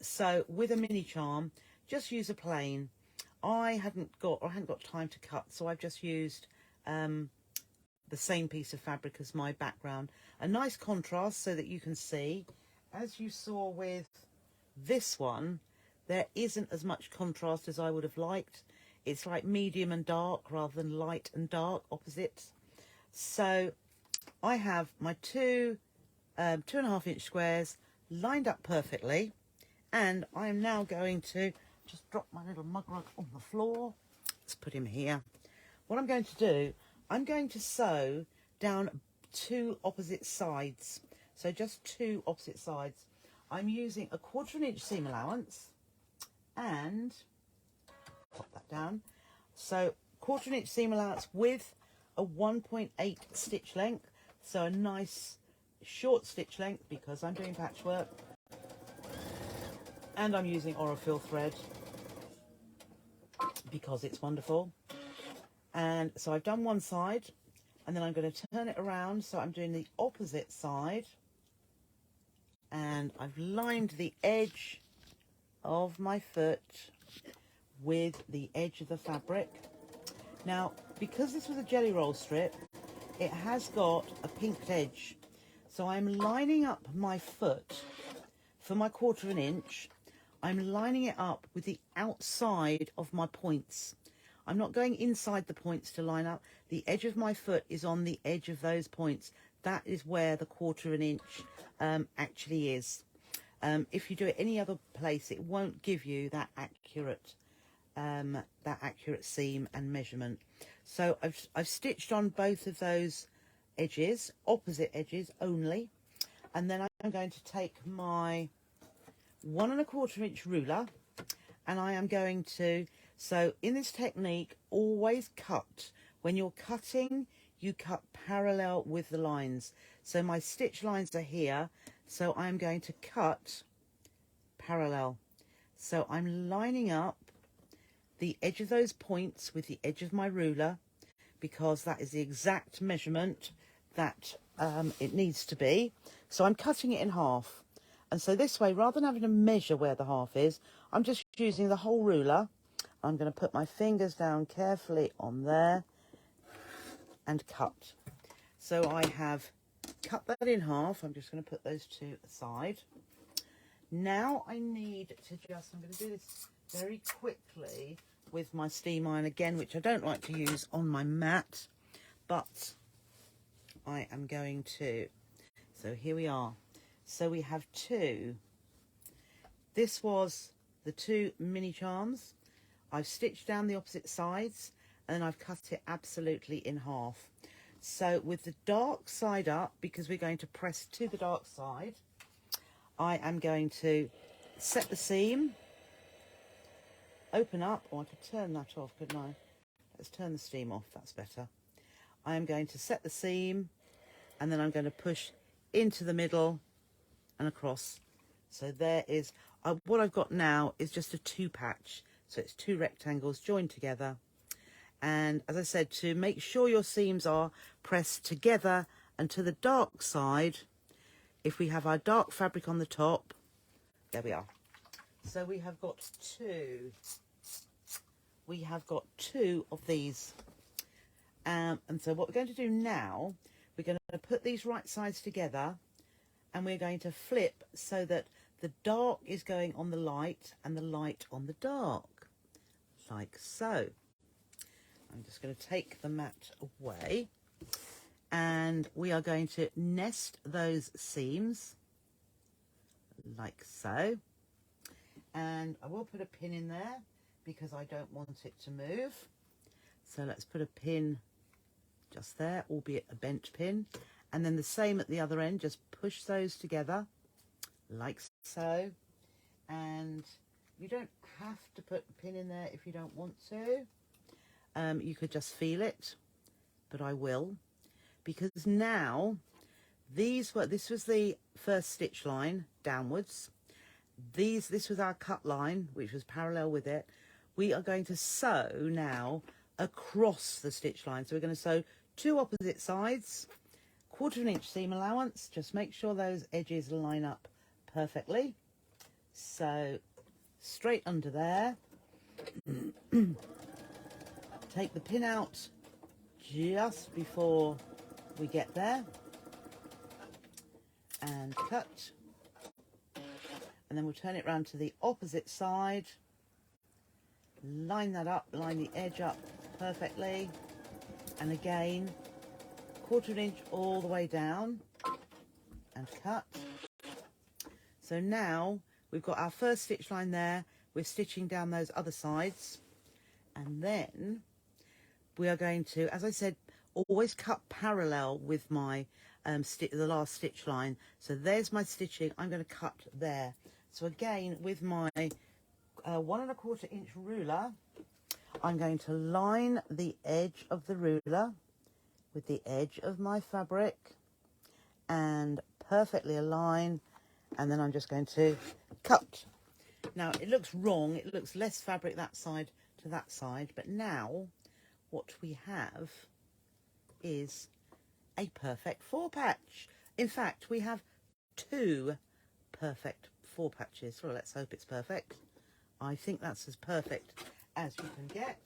So with a mini charm, just use a plain. I hadn't got time to cut, so I've just used the same piece of fabric as my background. A nice contrast so that you can see. As you saw with this one, there isn't as much contrast as I would have liked. It's like medium and dark rather than light and dark opposites. So I have my 2 2.5 inch squares lined up perfectly, and I am now going to just drop my little Mugrug on the floor. Let's put him here. What I'm going to do, I'm going to sew down 2 opposite sides. So just 2 opposite sides. I'm using a 1/4 inch seam allowance and pop that down. So 1/4 inch seam allowance with a 1.8 stitch length. So a nice short stitch length because I'm doing patchwork. And I'm using Orifil thread because it's wonderful. And so I've done one side, and then I'm going to turn it around. So I'm doing the opposite side. And I've lined the edge of my foot with the edge of the fabric. Now, because this was a jelly roll strip, it has got a pinked edge. So I'm lining up my foot for my 1/4 inch. I'm lining it up with the outside of my points. I'm not going inside the points to line up. The edge of my foot is on the edge of those points. That is where the 1/4 inch actually is. If you do it any other place, it won't give you that accurate seam and measurement. So I've stitched on both of those edges, opposite edges only, and then I'm going to take my 1.25 inch ruler, and I am going to, so in this technique, always cut When you're cutting, you cut parallel with the lines. So my stitch lines are here, so I'm going to cut parallel. So I'm lining up the edge of those points with the edge of my ruler, because that is the exact measurement that it needs to be. So I'm cutting it in half. And so this way, rather than having to measure where the half is, I'm just using the whole ruler. I'm going to put my fingers down carefully on there and cut. So I have cut that in half. I'm just going to put those two aside. Now I need to I'm going to do this very quickly with my steam iron again, which I don't like to use on my mat, but I am going to. So here we are. So we have two. This was the two mini charms. I've stitched down the opposite sides and then I've cut it absolutely in half. So with the dark side up, because we're going to press to the dark side, I am going to set the seam, open up, or I could turn that off, couldn't I? Let's turn the steam off, that's better. I am going to set the seam and then I'm going to push into the middle and across. So there is, what I've got now is just a two patch. So it's two rectangles joined together. And as I said, to make sure your seams are pressed together and to the dark side, if we have our dark fabric on the top, there we are. So we have got two. We have got two of these. And so what we're going to do now, we're going to put these right sides together and we're going to flip so that the dark is going on the light and the light on the dark, like so. I'm just going to take the mat away and we are going to nest those seams like so. And I will put a pin in there because I don't want it to move. So let's put a pin just there, albeit a bent pin. And then the same at the other end, just push those together like so. And you don't have to put a pin in there if you don't want to. You could just feel it, but I will, because now this was the first stitch line downwards. This was our cut line, which was parallel with it. We are going to sew now across the stitch line. So we're going to sew two opposite sides, 1/4 inch seam allowance. Just make sure those edges line up perfectly. So straight under there. Take the pin out just before we get there and cut, and then we'll turn it round to the opposite side, line that up, line the edge up perfectly, and again 1/4 inch all the way down and cut. So now we've got our first stitch line there, we're stitching down those other sides, and then we are going to, as I said, always cut parallel with my the last stitch line. So there's my stitching. I'm going to cut there. So again, with my 1 1/4 inch ruler, I'm going to line the edge of the ruler with the edge of my fabric and perfectly align. And then I'm just going to cut. Now it looks wrong. It looks less fabric that side to that side. But now what we have is a perfect 4 patch. In fact, we have 2 perfect 4 patches. Well, let's hope it's perfect. I think that's as perfect as you can get.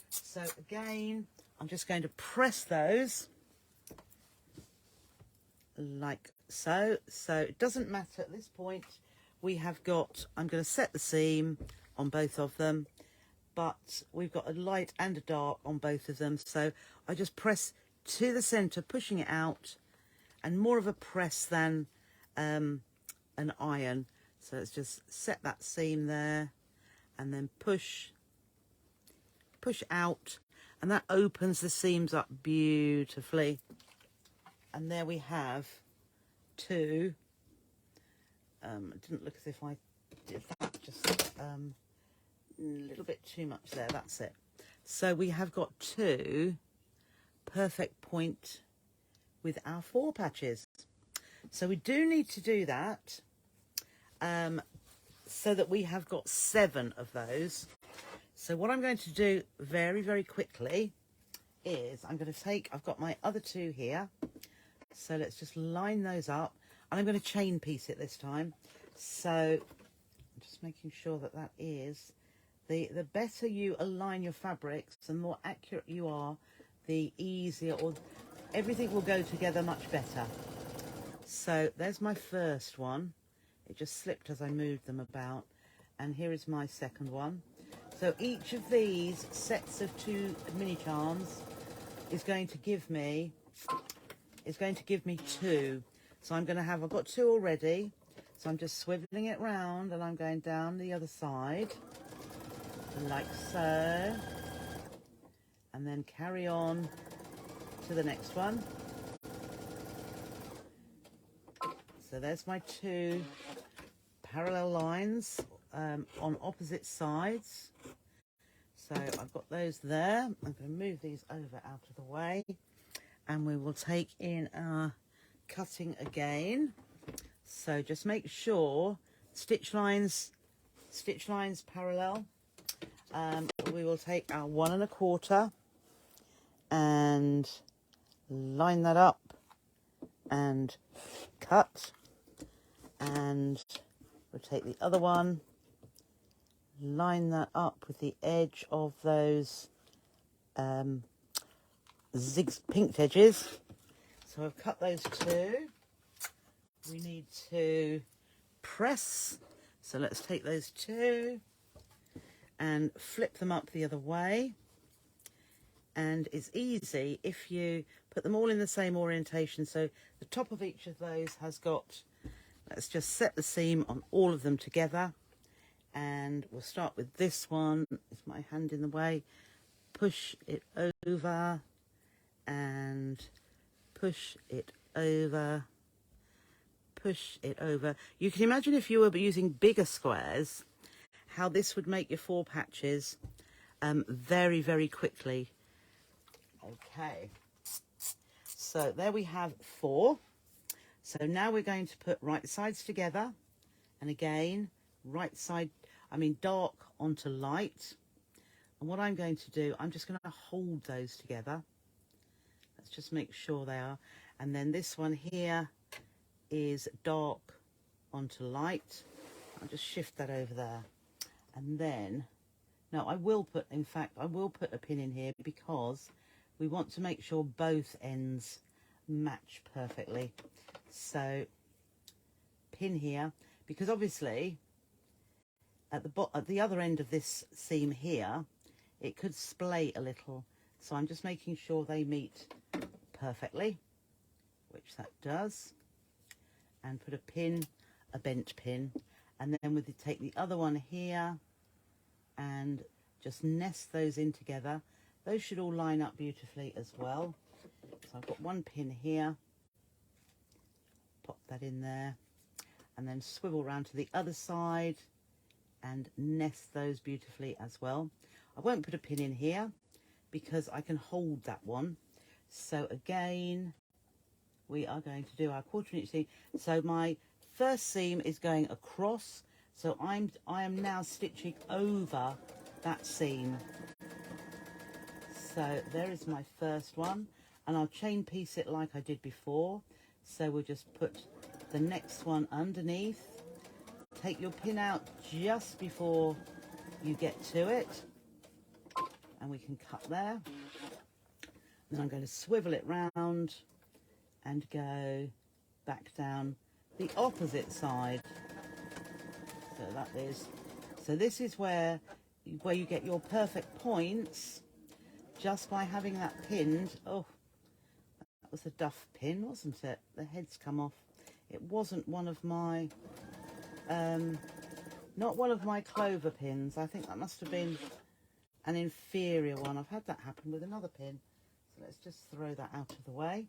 So again, I'm just going to press those like so. So it doesn't matter at this point. We have got, I'm going to set the seam on both of them, but we've got a light and a dark on both of them. So I just press to the center, pushing it out, and more of a press than an iron. So let's just set that seam there and then push out, and that opens the seams up beautifully. And there we have 2. It didn't look as if I did that, just a little bit too much there. That's it. So we have got 2 perfect point with our 4 patches. So we do need to do that so that we have got 7 of those. So what I'm going to do very, very quickly is I'm going to take, I've got my other 2 here. So let's just line those up. And I'm going to chain piece it this time. So I'm just making sure that that is, the better you align your fabrics and the more accurate you are, the easier, or everything will go together much better. So there's my first one. It just slipped as I moved them about. And here is my second one. So each of these sets of 2 mini charms is going to give me 2. So I'm going to have, I've got 2 already. So I'm just swiveling it round and I'm going down the other side, like so. And then carry on to the next one. So there's my 2 parallel lines on opposite sides. So I've got those there. I'm going to move these over out of the way. And we will take in our cutting again. So just make sure stitch lines parallel. We will take our 1 1/4 and line that up and cut, and we'll take the other one, line that up with the edge of those pinked edges. So I've cut those 2. We need to press, so let's take those 2 and flip them up the other way. And it's easy if you put them all in the same orientation. So the top of each of those has got, let's just set the seam on all of them together. And we'll start with this one. Is my hand in the way? Push it over and push it over, push it over. You can imagine if you were using bigger squares, how this would make your 4 patches very, very quickly. Okay, so there we have 4. So now we're going to put right sides together, and again dark onto light. And what I'm going to do, I'm just going to hold those together. Let's just make sure they are. And then this one here is dark onto light. I'll just shift that over there. And then, now I will put a pin in here because we want to make sure both ends match perfectly. So pin here, because obviously at the other end of this seam here, it could splay a little. So I'm just making sure they meet perfectly, which that does. And put a pin, a bent pin, and then we take the other one here and just nest those in together. Those should all line up beautifully as well. So I've got one pin here, pop that in there, and then swivel round to the other side and nest those beautifully as well. I won't put a pin in here because I can hold that one. So again, we are going to do our 1/4 inch seam. So my first seam is going across, so I am now stitching over that seam. So there is my first one, and I'll chain piece it like I did before. So we'll just put the next one underneath. Take your pin out just before you get to it, and we can cut there. Then I'm going to swivel it round and go back down the opposite side. So that is, so this is where you get your perfect points, just by having that pinned. Oh, that was a duff pin, wasn't it? The head's come off. It wasn't one of my, not one of my clover pins. I think that must have been an inferior one. I've had that happen with another pin. So let's just throw that out of the way.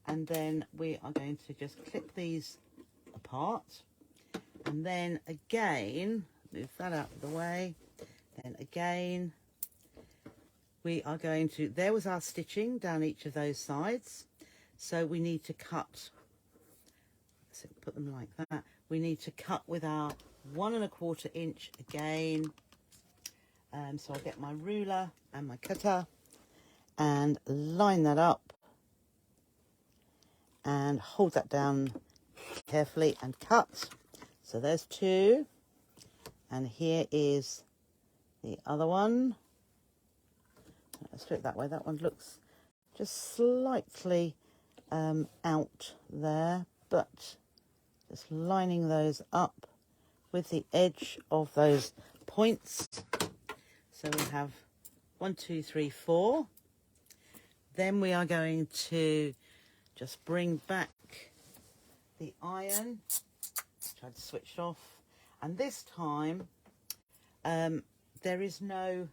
And then we are going to just clip these apart. And then again, move that out of the way. Then again, we are going to, there was our stitching down each of those sides. So we need to cut, so put them like that. We need to cut with our 1 1/4 inch again. So I'll get my ruler and my cutter and line that up and hold that down carefully and cut. So there's 2, and here is the other one. Let's do it that way. That one looks just slightly out there, but just lining those up with the edge of those points. So we have 1, 2, 3, 4. Then we are going to just bring back the iron, which I'd switched off, and this time there is no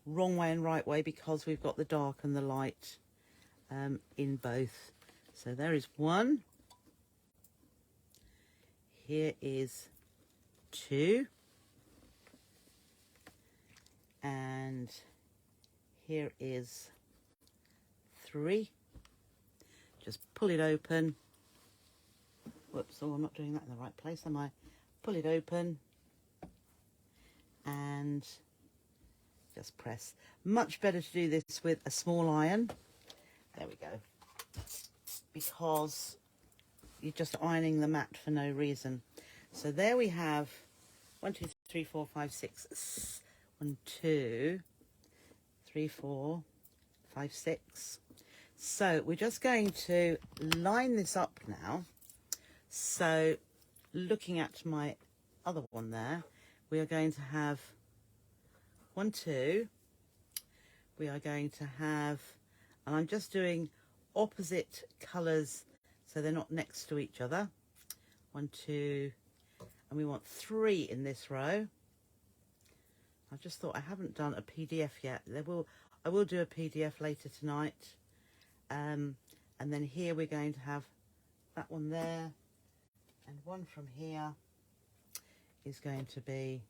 wrong way and right way because we've got the dark and the light in both. So there is 1. Here is 2. And here is 3. Just pull it open. Whoops, oh, I'm not doing that in the right place, am I? Pull it open and just press. Much better to do this with a small iron. There we go. Because you're just ironing the mat for no reason. So there we have 1, 2, 3, 4, 5, 6. 1, 2, 3, 4, 5, 6. So we're just going to line this up now. So looking at my other one there, we are going to have 1, 2. We are going to have, and I'm just doing opposite colours so they're not next to each other. 1, 2, and we want 3 in this row. I just thought I haven't done a PDF yet. I will do a PDF later tonight. And then here we're going to have that one there, and one from here is going to be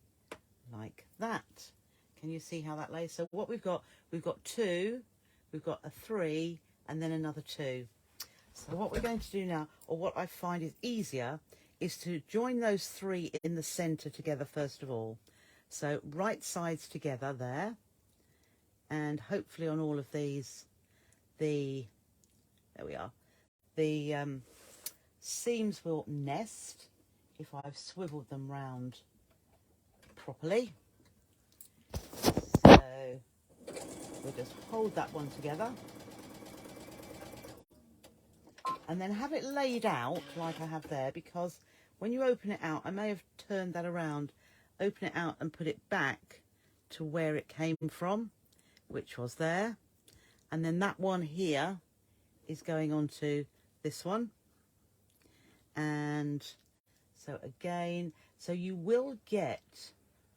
like that. Can you see how that lays? So what we've got 2, we've got a 3, and then another 2. So what we're going to do now, or what I find is easier, is to join those 3 in the centre together first of all. So right sides together there, and hopefully on all of these, there we are, the seams will nest if I've swiveled them round properly. So we'll just hold that one together and then have it laid out like I have there, because when you open it out, I may have turned that around, open it out and put it back to where it came from, which was there. And then that one here is going on to this one. And so again, so you will get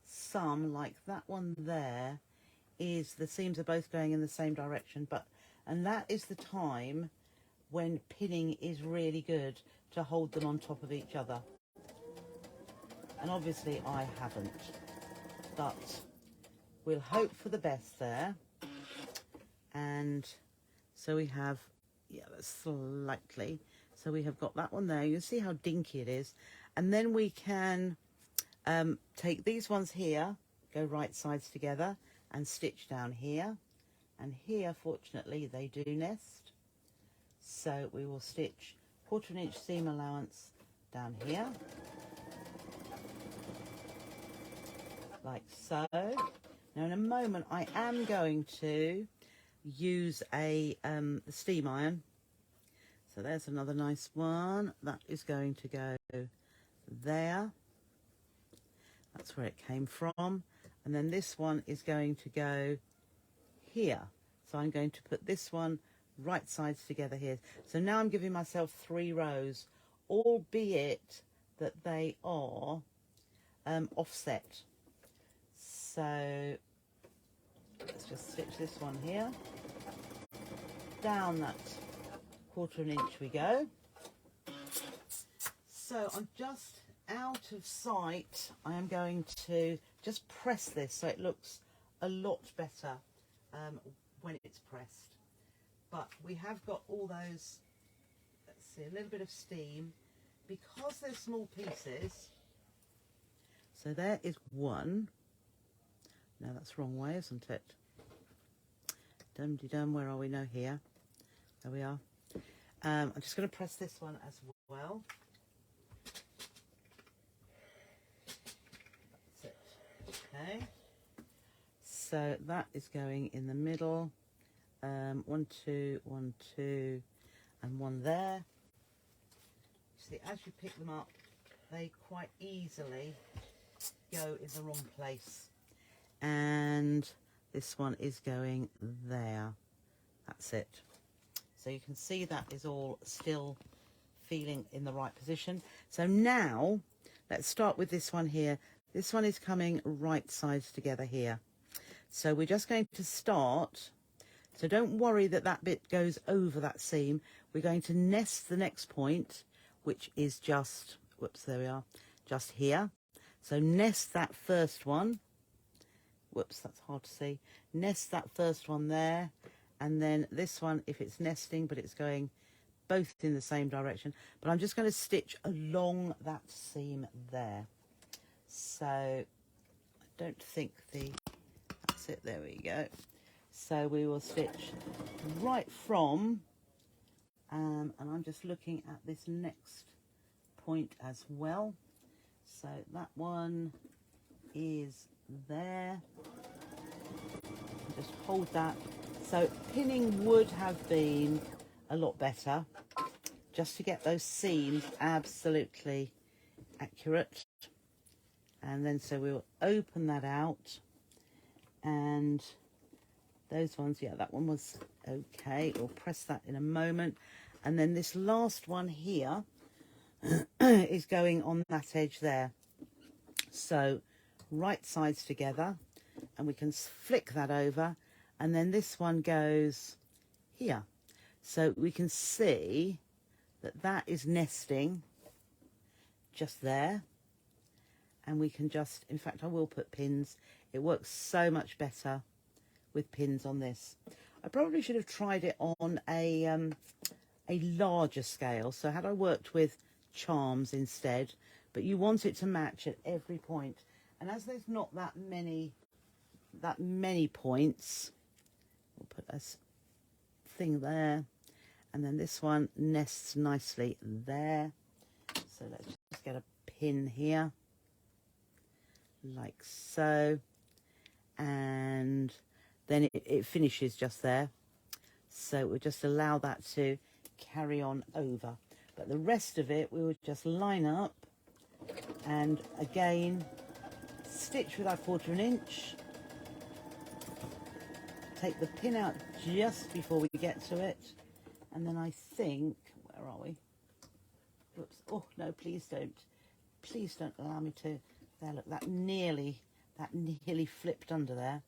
some, like that one there, is the seams are both going in the same direction, and that is the time when pinning is really good, to hold them on top of each other. And obviously I haven't, but we'll hope for the best there. And so we have, yeah, that's slightly, so we have got that one there. You can see how dinky it is. And then we can take these ones here, go right sides together and stitch down here. And here, fortunately, they do nest. So we will stitch 1/4 inch seam allowance down here, like so. Now in a moment I am going to use a steam iron. So there's another nice one. That is going to go there. That's where it came from. And then this one is going to go here. So I'm going to put this one right sides together here. So now I'm giving myself 3 rows, albeit that they are offset. So let's just stitch this one here. Down that 1/4 inch we go. So I'm just out of sight. I am going to just press this so it looks a lot better when it's pressed. But we have got all those, let's see, a little bit of steam because they're small pieces. So there is one. No, that's the wrong way, isn't it? Dum-de-dum, where are we now? Here. There we are. I'm just going to press this one as well. That's it. Okay. So that is going in the middle. 1, 2, 1, 2, and one there. See, as you pick them up, they quite easily go in the wrong place. And this one is going there. That's it. So you can see that is all still feeling in the right position. So now let's start with this one here. This one is coming right sides together here. So we're just going to start. So don't worry that that bit goes over that seam. We're going to nest the next point, which is just, whoops, there we are, just here. So nest that first one. Whoops, that's hard to see. Nest that first one there. And then this one, if it's nesting, but it's going both in the same direction. But I'm just going to stitch along that seam there. So I don't think that's it, there we go. So we will stitch right from, and I'm just looking at this next point as well. So that one is there. Just hold that. So pinning would have been a lot better, just to get those seams absolutely accurate. And then so we'll open that out, and those ones, yeah, that one was okay. We'll press that in a moment. And then this last one here is going on that edge there. So right sides together, and we can flick that over, and then this one goes here. So we can see that that is nesting just there. And we can just, in fact, I will put pins. It works so much better with pins on this. I probably should have tried it on a larger scale. So had I worked with charms instead, but you want it to match at every point. And as there's not that many points, we'll put a thing there, and then this one nests nicely there. So let's just get a pin here, like so, and then it finishes just there. So we'll just allow that to carry on over. But the rest of it, we would just line up and again stitch with our 1/4 inch. Take the pin out just before we get to it, and then I think, where are we? Whoops! Oh no! Please don't allow me to. There, look, that nearly flipped under there.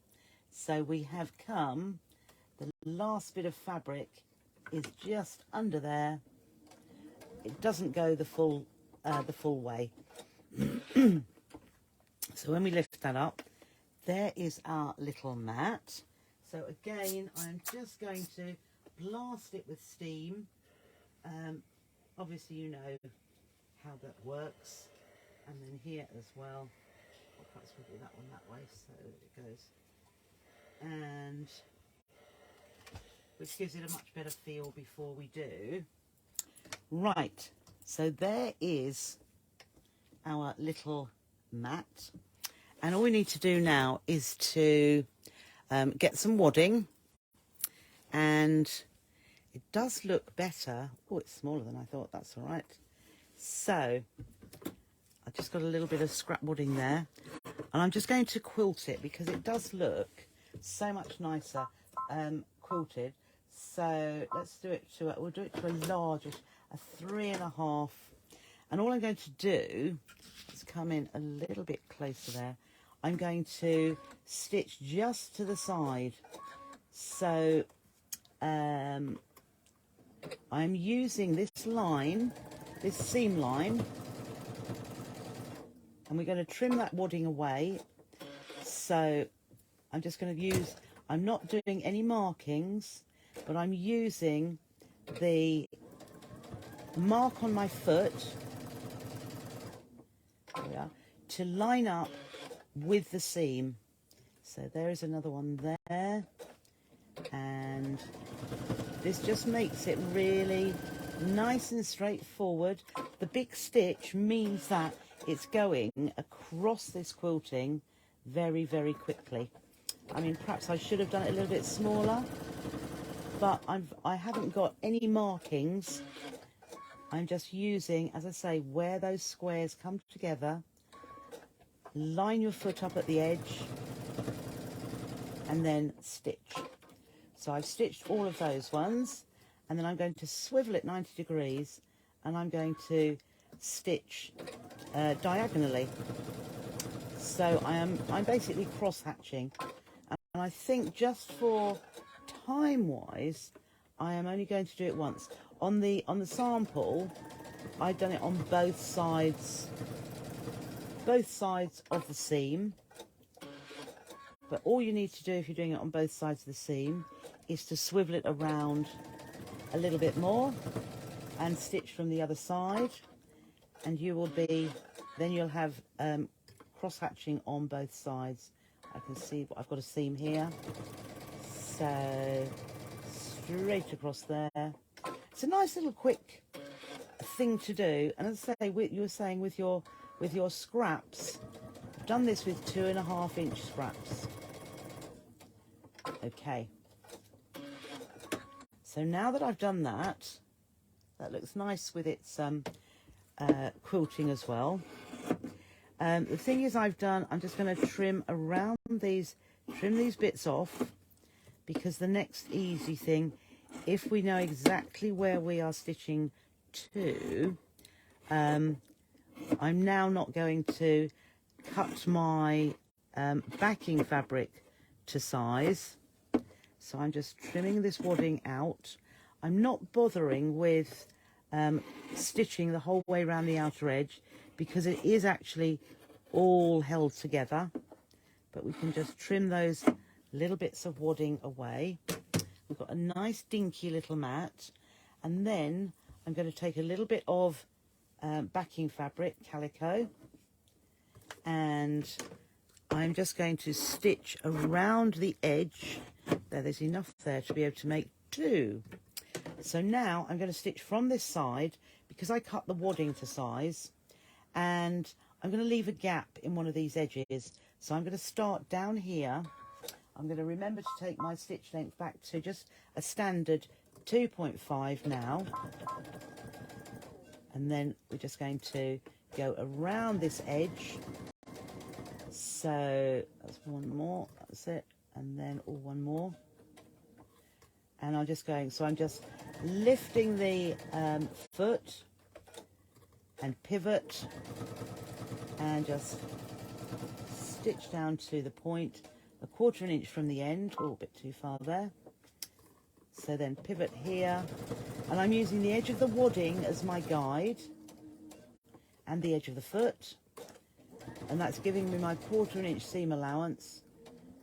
So we have come. The last bit of fabric is just under there. It doesn't go the full way. So when we lift that up, there is our little mat. So again, I'm just going to blast it with steam. Obviously, you know how that works. And then here as well. Well, perhaps we'll do that one that way, so it goes. And which gives it a much better feel before we do. Right, so there is our little mat. And all we need to do now is to get some wadding, and it does look better. Oh, it's smaller than I thought. That's all right. So I've just got a little bit of scrap wadding there, and I'm just going to quilt it because it does look so much nicer quilted. So let's do it to we'll do it to a larger, a 3.5, and all I'm going to do is come in a little bit closer there. I'm going to stitch just to the side. So I'm using this line, this seam line, and we're going to trim that wadding away. So I'm just going to use, I'm not doing any markings, but I'm using the mark on my foot to line up with the seam. So there is another one there, and this just makes it really nice and straightforward. The big stitch means that it's going across this quilting very, very quickly. I mean, perhaps I should have done it a little bit smaller, but I haven't got any markings. I'm just using, as I say, where those squares come together. Line your foot up at the edge and then stitch. So I've stitched all of those ones, and then I'm going to swivel it 90 degrees, and I'm going to stitch diagonally. So I'm basically cross hatching, and I think just for time wise I am only going to do it once. On the sample I've done it on both sides of the seam, but all you need to do if you're doing it on both sides of the seam is to swivel it around a little bit more and stitch from the other side, and you will be, then you'll have cross hatching on both sides. I can see I've got a seam here, so straight across there. It's a nice little quick thing to do, and as I say, you were saying with your scraps, I've done this with 2.5 inch scraps. Okay, so now that I've done that, that looks nice with its quilting as well. The thing is, I'm just going to trim around these, trim these bits off, because the next easy thing, if we know exactly where we are stitching to, I'm now not going to cut my backing fabric to size, so I'm just trimming this wadding out. I'm not bothering with stitching the whole way around the outer edge, because it is actually all held together, but we can just trim those little bits of wadding away. We've got a nice dinky little mat, and then I'm going to take a little bit of backing fabric, calico, and I'm just going to stitch around the edge. There's enough there to be able to make two. So now I'm going to stitch from this side, because I cut the wadding to size, and I'm going to leave a gap in one of these edges. So I'm going to start down here. I'm going to remember to take my stitch length back to just a standard 2.5 now, and then we're just going to go around this edge. So that's one more, that's it, and then one more, and I'm just going, so I'm just lifting the foot and pivot and just stitch down to the point, 1/4 inch from the end. Oh, a bit too far there. So then pivot here, and I'm using the edge of the wadding as my guide and the edge of the foot, and that's giving me my 1/4 inch seam allowance.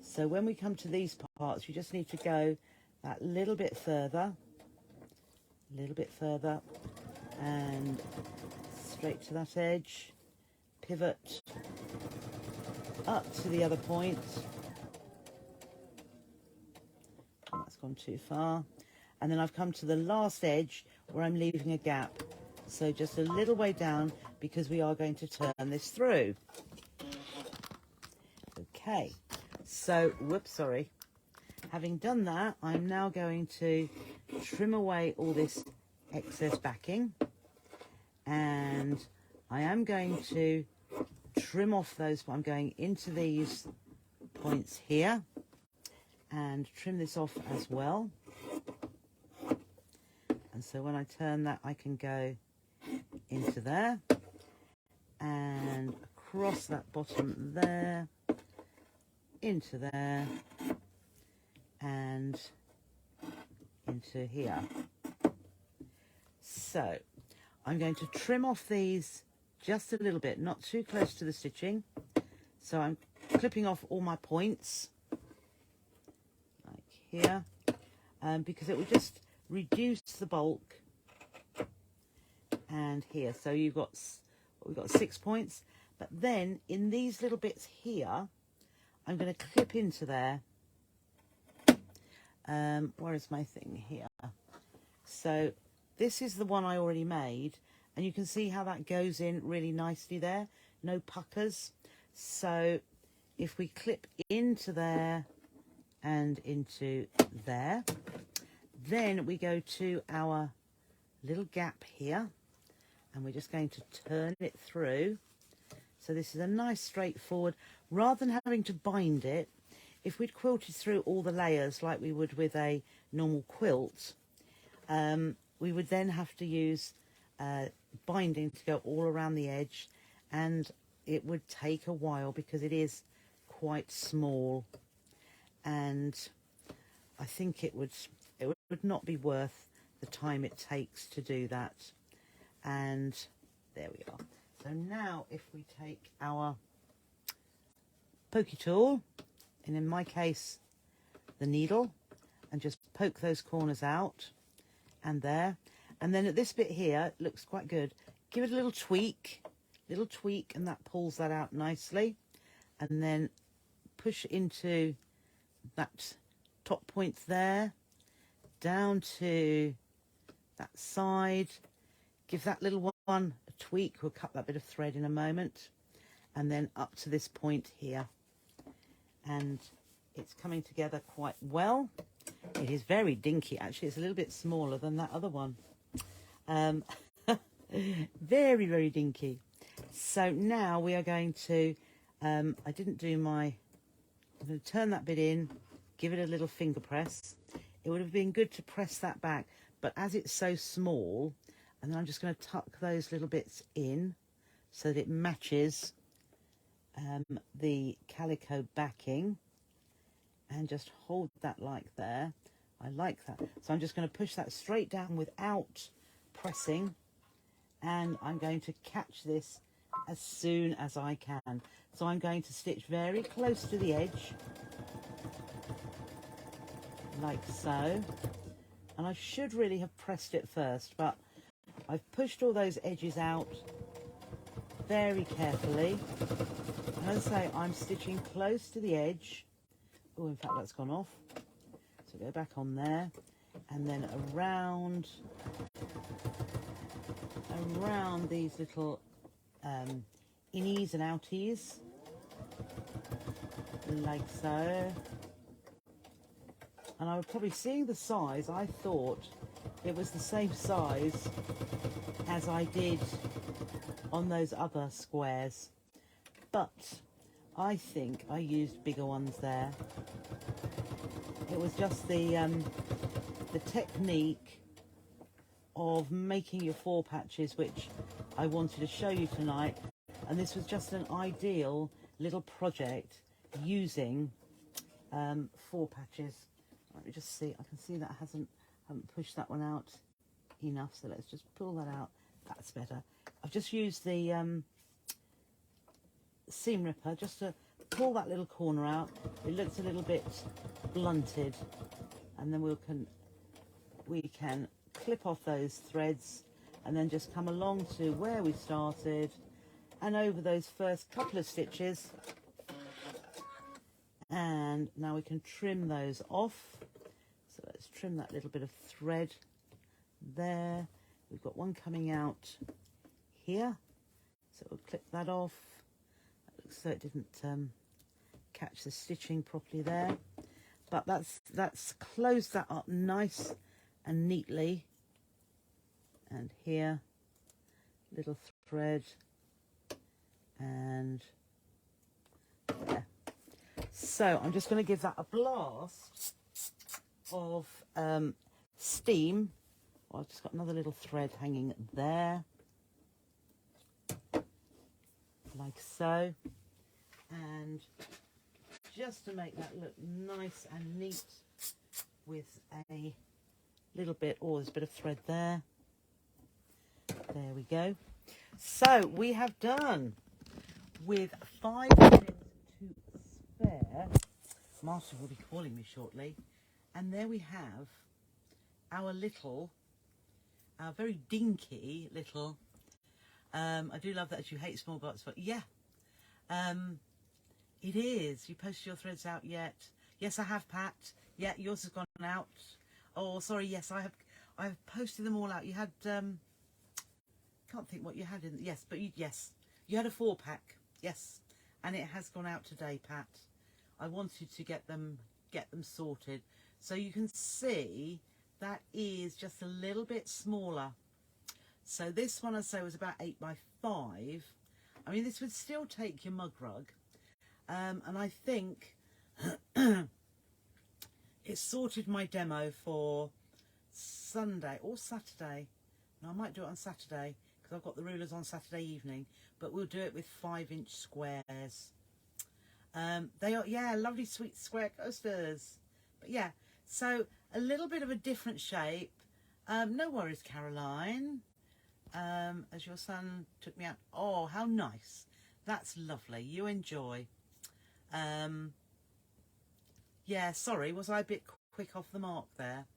So when we come to these parts, you just need to go that little bit further, and straight to that edge, pivot up to the other point. Oh, that's gone too far. And then I've come to the last edge where I'm leaving a gap. So just a little way down, because we are going to turn this through. Okay, so, whoops, sorry. Having done that, I'm now going to trim away all this excess backing, and I am going to trim off those. I'm going into these points here and trim this off as well. And so when I turn that, I can go into there and across that bottom there, into there, and into here. So I'm going to trim off these just a little bit, not too close to the stitching. So I'm clipping off all my points here, because it will just reduce the bulk. And here, so we've got 6 points, but then in these little bits here, I'm going to clip into there. Where is my thing here? So this is the one I already made, and you can see how that goes in really nicely there. No puckers. So if we clip into there and into there, then we go to our little gap here, and we're just going to turn it through. So this is a nice straightforward, rather than having to bind it. If we'd quilted through all the layers like we would with a normal quilt, we would then have to use binding to go all around the edge, and it would take a while because it is quite small, and I think it would not be worth the time it takes to do that. And there we are. So now if we take our pokey tool, and in my case the needle, and just poke those corners out, and there, and then at this bit here, it looks quite good. Give it a little tweak, and that pulls that out nicely, and then push into that top point there, down to that side, give that little one a tweak. We'll cut that bit of thread in a moment, and then up to this point here, and it's coming together quite well. It is very dinky, actually. It's a little bit smaller than that other one. Very, very dinky. So now we are going to, I'm going to turn that bit in, give it a little finger press. It would have been good to press that back, but as it's so small, and then I'm just going to tuck those little bits in so that it matches the calico backing, and just hold that like there. I like that. So I'm just going to push that straight down without pressing, and I'm going to catch this as soon as I can. So I'm going to stitch very close to the edge, like so. And I should really have pressed it first, but I've pushed all those edges out very carefully. And as I say, I'm stitching close to the edge. Oh, in fact, that's gone off. So go back on there, and then around these little innies and outies, like so. And I was probably seeing the size, I thought it was the same size as I did on those other squares, but I think I used bigger ones there. It was just the technique of making your 4 patches, which I wanted to show you tonight, and this was just an ideal little project using 4 patches. Let me just see. I can see that I haven't pushed that one out enough, so let's just pull that out. That's better. I've just used the seam ripper just to pull that little corner out. It looks a little bit blunted, and then we can clip off those threads, and then just come along to where we started and over those first couple of stitches, and now we can trim those off. So let's trim that little bit of thread there. We've got one coming out here, so we'll clip that off. That looks so it didn't catch the stitching properly there, but that's closed that up nice and neatly. And here, little thread, and there. So I'm just going to give that a blast of steam. Oh, I've just got another little thread hanging there, like so. And just to make that look nice and neat with a little bit, oh, there's a bit of thread there. There we go. So we have done with 5 minutes to spare. Master will be calling me shortly. And there we have our very dinky little, I do love that you hate small bots, but yeah, it is. You posted your threads out yet? Yes, I have, Pat. Yeah, yours has gone out. Oh, sorry, yes, I have posted them all out. You had, can't think what you had in, yes, but yes, you had a 4-pack, yes, and it has gone out today, Pat. I wanted to get them sorted. So you can see that is just a little bit smaller. So this one, I say, was about 8 by 5. I mean, this would still take your mug rug. And I think it sorted my demo for Sunday or Saturday. No, I might do it on Saturday because I've got the rulers on Saturday evening. But we'll do it with 5-inch squares. They are, yeah, lovely sweet square coasters. But yeah, so a little bit of a different shape. No worries, Caroline. As your son took me out. Oh, how nice. That's lovely. You enjoy. Yeah, sorry, was I a bit quick off the mark there?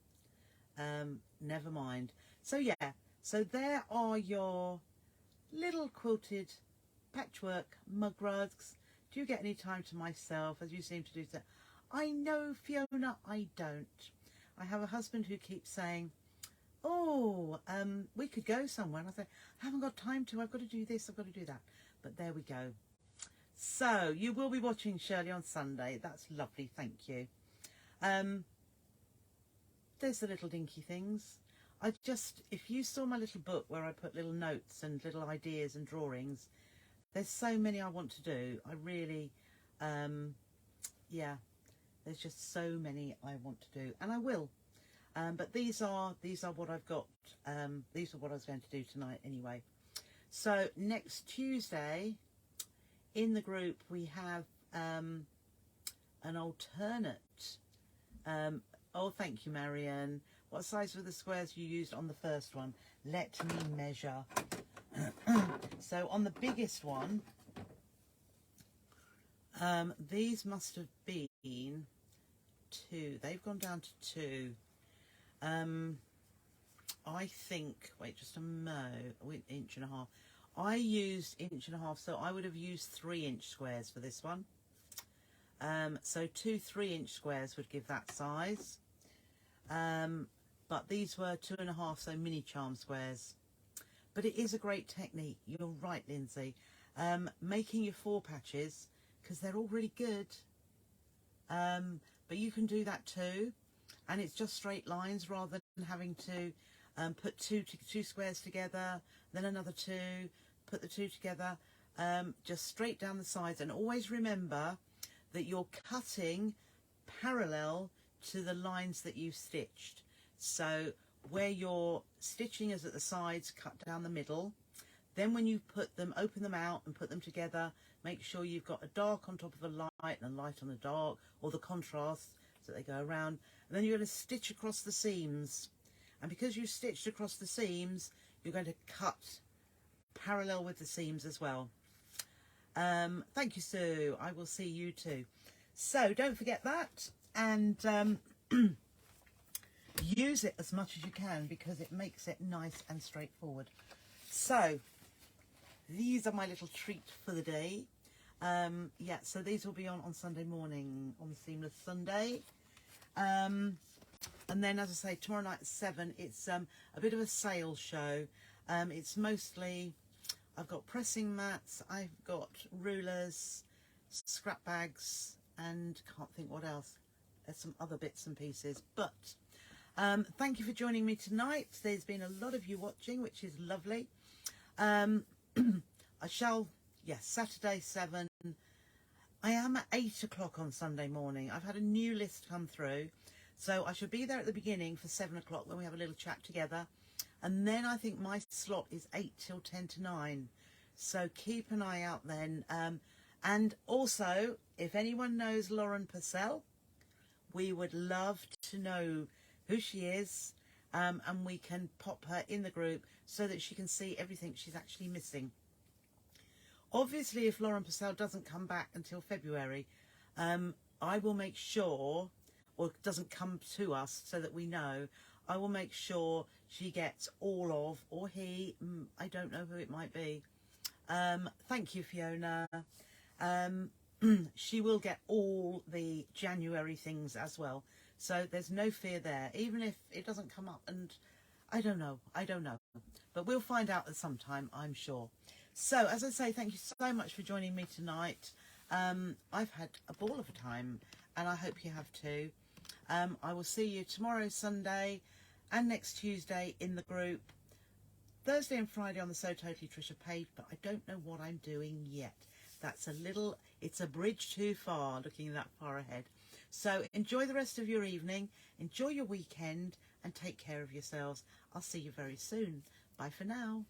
Never mind. So yeah, so there are your little quilted patchwork mug rugs. Do you get any time to myself, as you seem to do? So I know, Fiona, I don't. I have a husband who keeps saying, oh, we could go somewhere. And I say, I haven't got time to. I've got to do this. I've got to do that. But there we go. So you will be watching Shirley on Sunday. That's lovely. Thank you. There's the little dinky things. If you saw my little book where I put little notes and little ideas and drawings, there's so many I want to do. I really, yeah, there's just so many I want to do, and I will. But these are what I've got. These are what I was going to do tonight anyway. So next Tuesday, in the group we have an alternate. Oh, thank you, Marion. What size were the squares you used on the first one? Let me measure. So on the biggest one, these must have been 2. They've gone down to 2. I think, wait just a inch and a half. I used 1.5 inches, so I would have used 3-inch squares for this one. So 2 3-inch squares would give that size. But these were 2.5, so mini charm squares. But it is a great technique. You're right, Lindsay. Making your 4 patches, because they're all really good. But you can do that too. And it's just straight lines rather than having to put two squares together, then another 2, put the 2 together, just straight down the sides. And always remember that you're cutting parallel to the lines that you've stitched. So where your stitching is at the sides, cut down the middle. Then when you put them, open them out and put them together, make sure you've got a dark on top of a light and a light on the dark, or the contrast, so they go around. And then you're going to stitch across the seams. And because you've stitched across the seams, you're going to cut parallel with the seams as well. Thank you, Sue. I will see you too. So don't forget that, and use it as much as you can because it makes it nice and straightforward. So these are my little treat for the day. Yeah, so these will be on Sunday morning, on the Seamless Sunday. And then, as I say, tomorrow night at 7, it's a bit of a sale show. It's mostly, I've got pressing mats, I've got rulers, scrap bags, and can't think what else. There's some other bits and pieces. But thank you for joining me tonight. There's been a lot of you watching, which is lovely. I shall, yes, Saturday 7. I am at 8 o'clock on Sunday morning. I've had a new list come through. So I should be there at the beginning for 7 o'clock when we have a little chat together. And then I think my slot is 8 till 10 to 9. So keep an eye out then. And also, if anyone knows Lauren Purcell, we would love to know who she is. And we can pop her in the group so that she can see everything she's actually missing. Obviously, if Lauren Purcell doesn't come back until February, I will make sure, or doesn't come to us so that we know, I will make sure she gets all of, or he, I don't know who it might be. Thank you, Fiona. She will get all the January things as well. So there's no fear there, even if it doesn't come up. And I don't know. But we'll find out at some time, I'm sure. So, as I say, thank you so much for joining me tonight. I've had a ball of a time, and I hope you have too. I will see you tomorrow, Sunday, and next Tuesday in the group. Thursday and Friday on the So Totally Trisha page, but I don't know what I'm doing yet. It's a bridge too far, looking that far ahead. So enjoy the rest of your evening, enjoy your weekend, and take care of yourselves. I'll see you very soon. Bye for now.